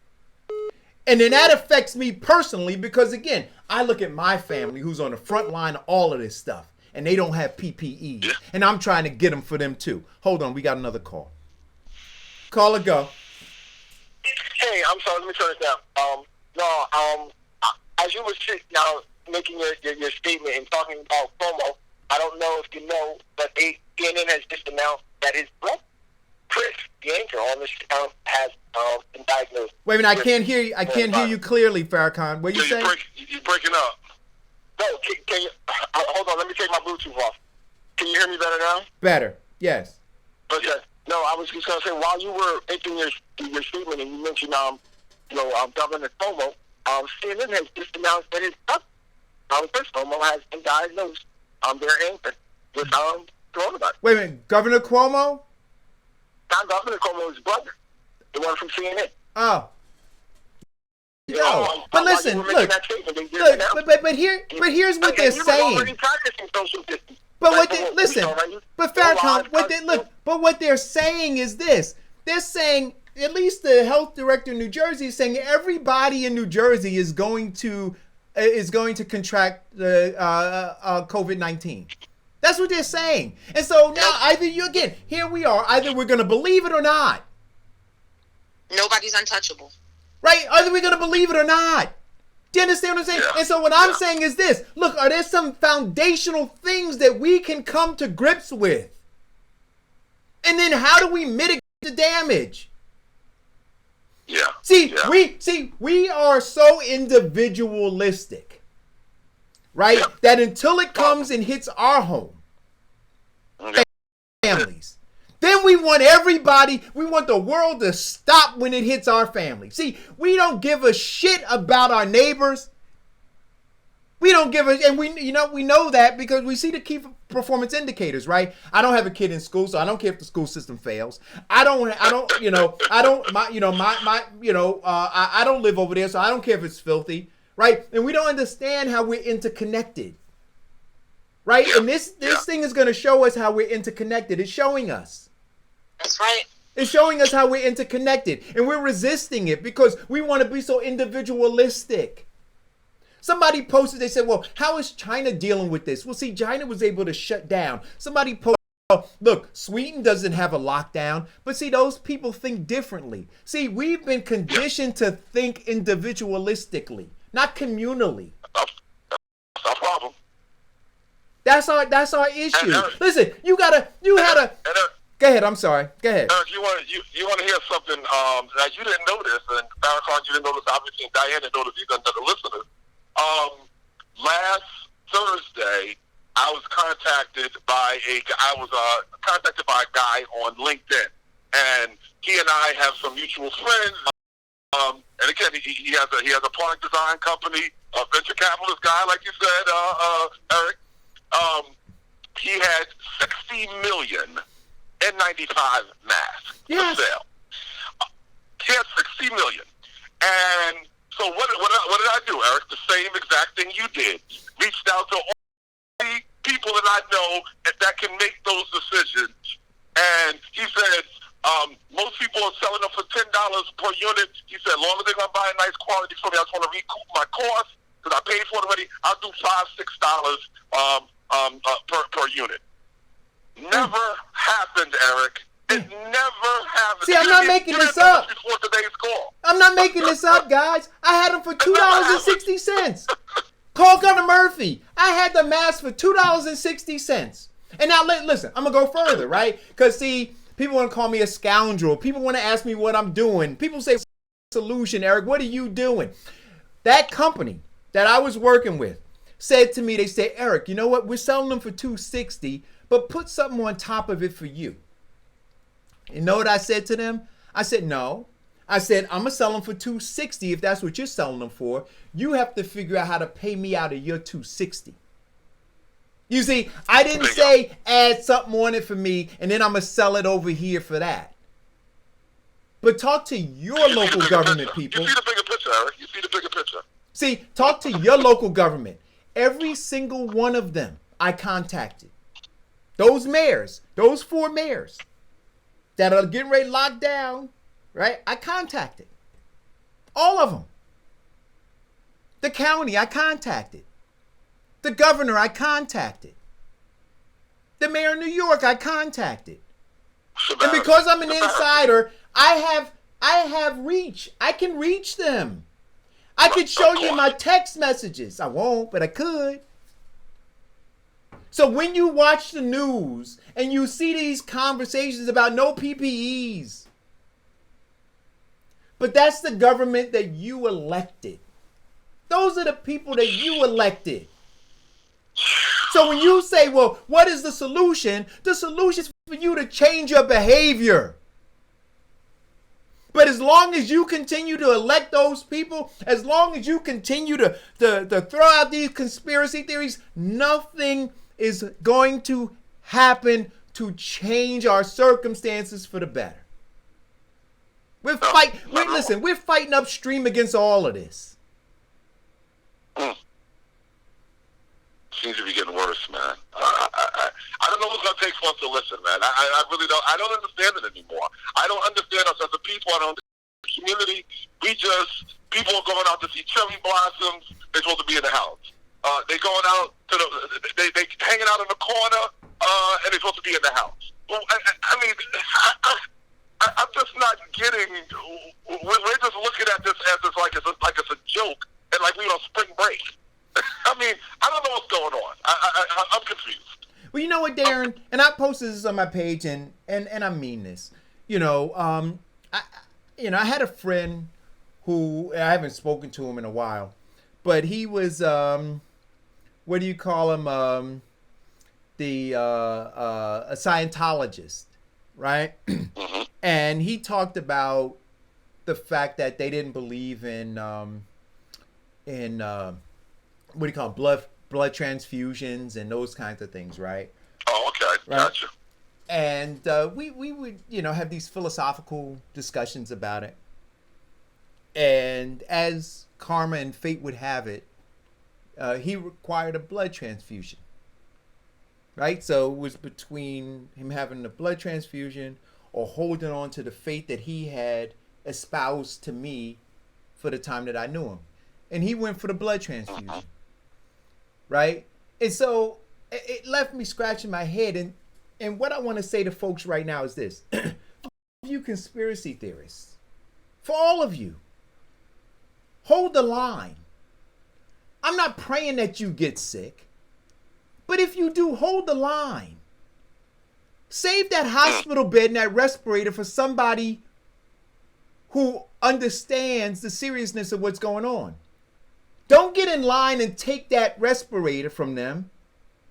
And then that affects me personally because, again, I look at my family who's on the front line of all of this stuff, and they don't have PPE, and I'm trying to get them for them too. Hold on, we got another call. Caller, go. Hey, I'm sorry, let me turn it down. As you were now making your statement and talking about promo, I don't know if you know, but CNN has just announced that his brother, Chris, the anchor on this has been diagnosed. Wait a minute, I can't hear you. I can't hear you clearly, Farrakhan. What are you saying? You're breaking up. No, can Can you hold on? Let me take my Bluetooth off. Can you hear me better now? Better. Yes. Okay. No, I was just gonna say while you were making your statement and you mentioned Governor Cuomo, CNN has just announced that his son, Chris Cuomo, has been diagnosed their infant with coronavirus. Wait a minute, Governor Cuomo? Not Governor Cuomo, his brother, the one from CNN. Oh. You No, know, but while listen, you were making look, that statement, they just announced here's what they're you were saying. already practicing social distancing. But Like what they, the whole listen, week already. but Go Farrakhan, live, what they look, but what they're saying is this: they're saying, at least the health director in New Jersey is saying everybody in New Jersey is going to contract the COVID-19. That's what they're saying. And so now either here we are, either we're going to believe it or not. Nobody's untouchable. Right? Either we're going to believe it or not. Do you understand what I'm saying? Yeah. And so what I'm saying is this. Look, are there some foundational things that we can come to grips with? And then how do we mitigate the damage? Yeah. We are so individualistic, right? Yeah. That until it comes and hits our home, families, then we want the world to stop when it hits our family. See, we don't give a shit about our neighbors. We don't give a, and we know that because we see the key performance indicators, right? I don't have a kid in school, so I don't care if the school system fails. I don't live over there, so I don't care if it's filthy, right? And we don't understand how we're interconnected, right? Yeah. And this thing is going to show us how we're interconnected. It's showing us. That's right. It's showing us how we're interconnected, and we're resisting it because we want to be so individualistic. Somebody posted, they said, well, how is China dealing with this? Well, see, China was able to shut down. Somebody posted, oh, look, Sweden doesn't have a lockdown, but see, those people think differently. See, we've been conditioned to think individualistically, not communally. That's our problem. That's our issue. Listen, go ahead, I'm sorry. Go ahead. Eric, you want to hear something that you didn't notice, and Farrakhan, you didn't notice, obviously, and Diane didn't notice either, to the listeners. Last Thursday, I was contacted by a guy on LinkedIn, and he and I have some mutual friends. And again, he has a product design company, a venture capitalist guy, like you said, Eric. He had 60 million N95 masks for sale. He had 60 million, and so what did I do, Eric? The same exact thing you did. Reached out to all the people that I know that can make those decisions. And he said, most people are selling them for $10 per unit. He said, as long as they're going to buy a nice quality for me, I just want to recoup my cost because I paid for it already. I'll do $5-6 per unit. Never happened, Eric. It never happened. See, I'm not making this up. Before today's call. I'm not making this up, guys. I had them for $2.60. Call Governor Murphy. I had the mask for $2.60. And now, listen, I'm going to go further, right? Because, see, people want to call me a scoundrel. People want to ask me what I'm doing. People say, solution, Eric, what are you doing? That company that I was working with said to me, they say, Eric, you know what? We're selling them for $2.60, but put something on top of it for you. You know what I said to them? I said, no. I said, I'm going to sell them for $2.60 if that's what you're selling them for. You have to figure out how to pay me out of your $2.60. You see, I didn't say add something on it for me and then I'm going to sell it over here for that. But talk to your local government people. You see the bigger picture, Eric. You see the bigger picture. See, talk to your local government. Every single one of them I contacted. Those mayors, those 4 mayors that are getting ready to lock down, right? I contacted all of them. The county, I contacted. The governor, I contacted. The mayor of New York, I contacted. And because I'm an insider, I have reach. I can reach them. I could show you my text messages. I won't, but I could. So when you watch the news and you see these conversations about no PPEs, but that's the government that you elected. Those are the people that you elected. So when you say, well, what is the solution? The solution is for you to change your behavior. But as long as you continue to elect those people, as long as you continue to throw out these conspiracy theories, nothing is going to happen to change our circumstances for the better. We're fighting upstream against all of this. Seems to be getting worse, man. I don't know what's going to take for us to listen, man. I really don't. I don't understand it anymore. I don't understand us as a people. I don't understand the community. People are going out to see cherry blossoms. They're supposed to be in the house. They're going out to they hanging out in the corner, and they're supposed to be in the house. Well, I'm just not getting. We're just looking at this as like it's a joke, and like we on spring break. I mean, I don't know what's going on. I'm confused. Well, you know what, Darren, and I posted this on my page, and I mean this. I had a friend who I haven't spoken to him in a while, but he was what do you call him? A Scientologist, right? Mm-hmm. And he talked about the fact that they didn't believe in what do you call it? blood transfusions and those kinds of things, right? Oh, okay, right? Gotcha. And we would have these philosophical discussions about it. And as karma and fate would have it, he required a blood transfusion, right? So it was between him having a blood transfusion or holding on to the faith that he had espoused to me for the time that I knew him. And he went for the blood transfusion. Uh-huh. Right? And so it left me scratching my head. And what I want to say to folks right now is this. You conspiracy theorists, for all of you, hold the line. I'm not praying that you get sick. But if you do, hold the line. Save that hospital bed and that respirator for somebody who understands the seriousness of what's going on. Don't get in line and take that respirator from them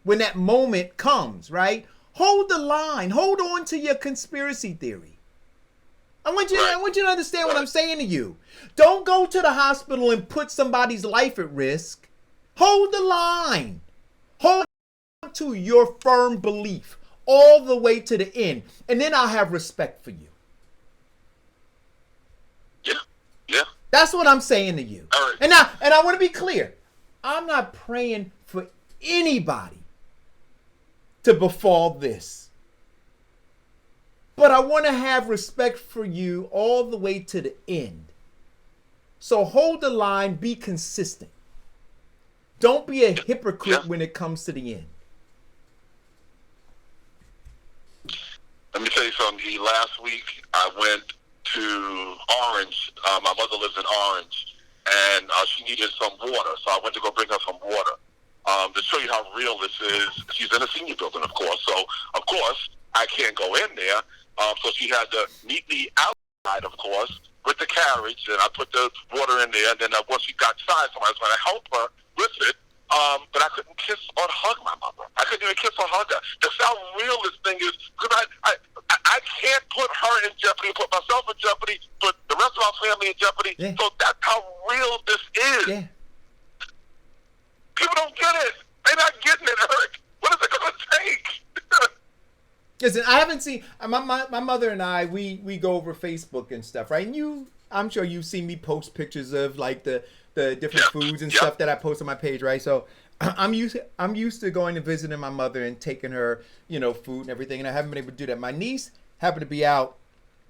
when that moment comes, right? Hold the line. Hold on to your conspiracy theory. I want you to understand what I'm saying to you. Don't go to the hospital and put somebody's life at risk. Hold the line. Hold on to your firm belief all the way to the end. And then I'll have respect for you. Yeah. That's what I'm saying to you. All right. And I want to be clear. I'm not praying for anybody to befall this. But I want to have respect for you all the way to the end. So hold the line, be consistent. Don't be a hypocrite when it comes to the end. Let me tell you something. Last week, I went to Orange. My mother lives in Orange, and she needed some water, so I went to go bring her some water. To show you how real this is, she's in a senior building, of course, so, of course, I can't go in there, so she had to meet me outside, of course, with the carriage, and I put the water in there, and then once she got inside, somebody was going to help her with it, but I couldn't kiss or hug my mother. I couldn't even kiss or hug her. That's how real this thing is, because I can't put her in jeopardy, put myself in jeopardy, put the rest of our family in jeopardy. Yeah. So that's how real this is. Yeah. People don't get it. They're not getting it, Eric. What is it going to take? Listen, I haven't seen my mother and I. We go over Facebook and stuff, right? And I'm sure you've seen me post pictures of like the different foods and stuff that I post on my page, right? So I'm used to going and visiting my mother and taking her, food and everything, and I haven't been able to do that. My niece happened to be out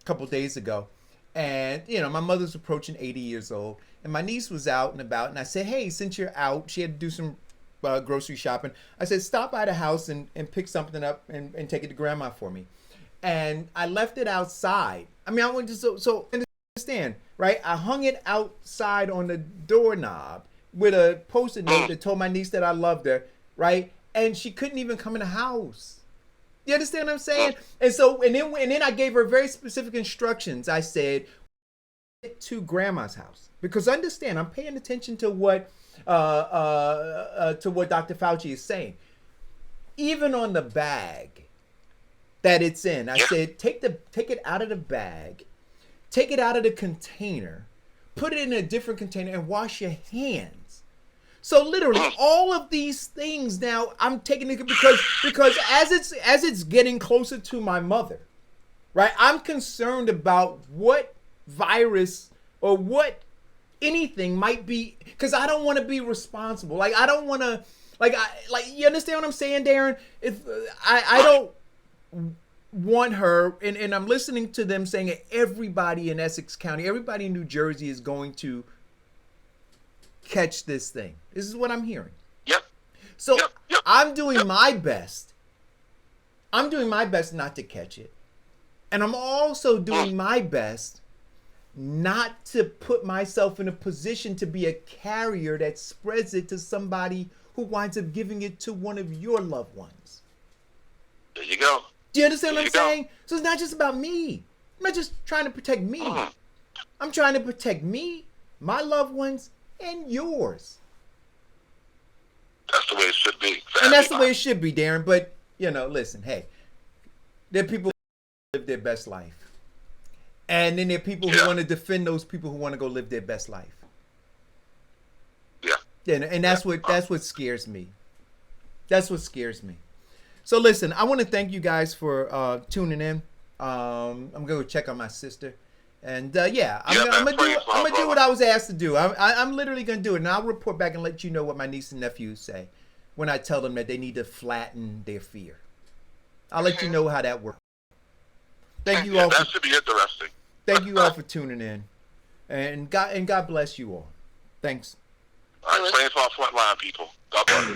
a couple days ago, and my mother's approaching 80 years old, and my niece was out and about, and I said, hey, since you're out, she had to do some grocery shopping. I said, stop by the house and pick something up and take it to grandma for me. And I left it outside. I mean, I want to so understand, right? I hung it outside on the doorknob with a Post-it note that told my niece that I loved her, right? And she couldn't even come in the house. You understand what I'm saying? And then I gave her very specific instructions. I said, to grandma's house, because understand, I'm paying attention to what Dr. Fauci is saying. even on the bag that it's in, I said, take it out of the bag, take it out of the container, put it in a different container, and wash your hands. So literally, all of these things now, I'm taking it because as it's getting closer to my mother, right? I'm concerned about what virus or what anything might be, because I don't want to be responsible. Like I don't want to, like you understand what I'm saying, Darren? If I don't want her, and I'm listening to them saying that everybody in Essex County, everybody in New Jersey is going to catch this thing. This is what I'm hearing. Yep. So I'm doing my best. I'm doing my best not to catch it. And I'm also doing my best not to put myself in a position to be a carrier that spreads it to somebody who winds up giving it to one of your loved ones. There you go. Do you understand what I'm saying? So it's not just about me. I'm not just trying to protect me. I'm trying to protect me, my loved ones, and yours. That's the way it should be. And that's the way it should be, Darren. But, listen, hey, there are people who live their best life. And then there are people who want to defend those people who want to go live their best life. Yeah. And that's what scares me. That's what scares me. So listen, I want to thank you guys for tuning in. I'm gonna go check on my sister, and I'm gonna do what I was asked to do. I'm literally gonna do it, and I'll report back and let you know what my niece and nephews say when I tell them that they need to flatten their fear. I'll let you know how that works. Thank you all. That should be interesting. Thank you all for tuning in, and God bless you all. Thanks. All right, praying for our frontline people. God bless.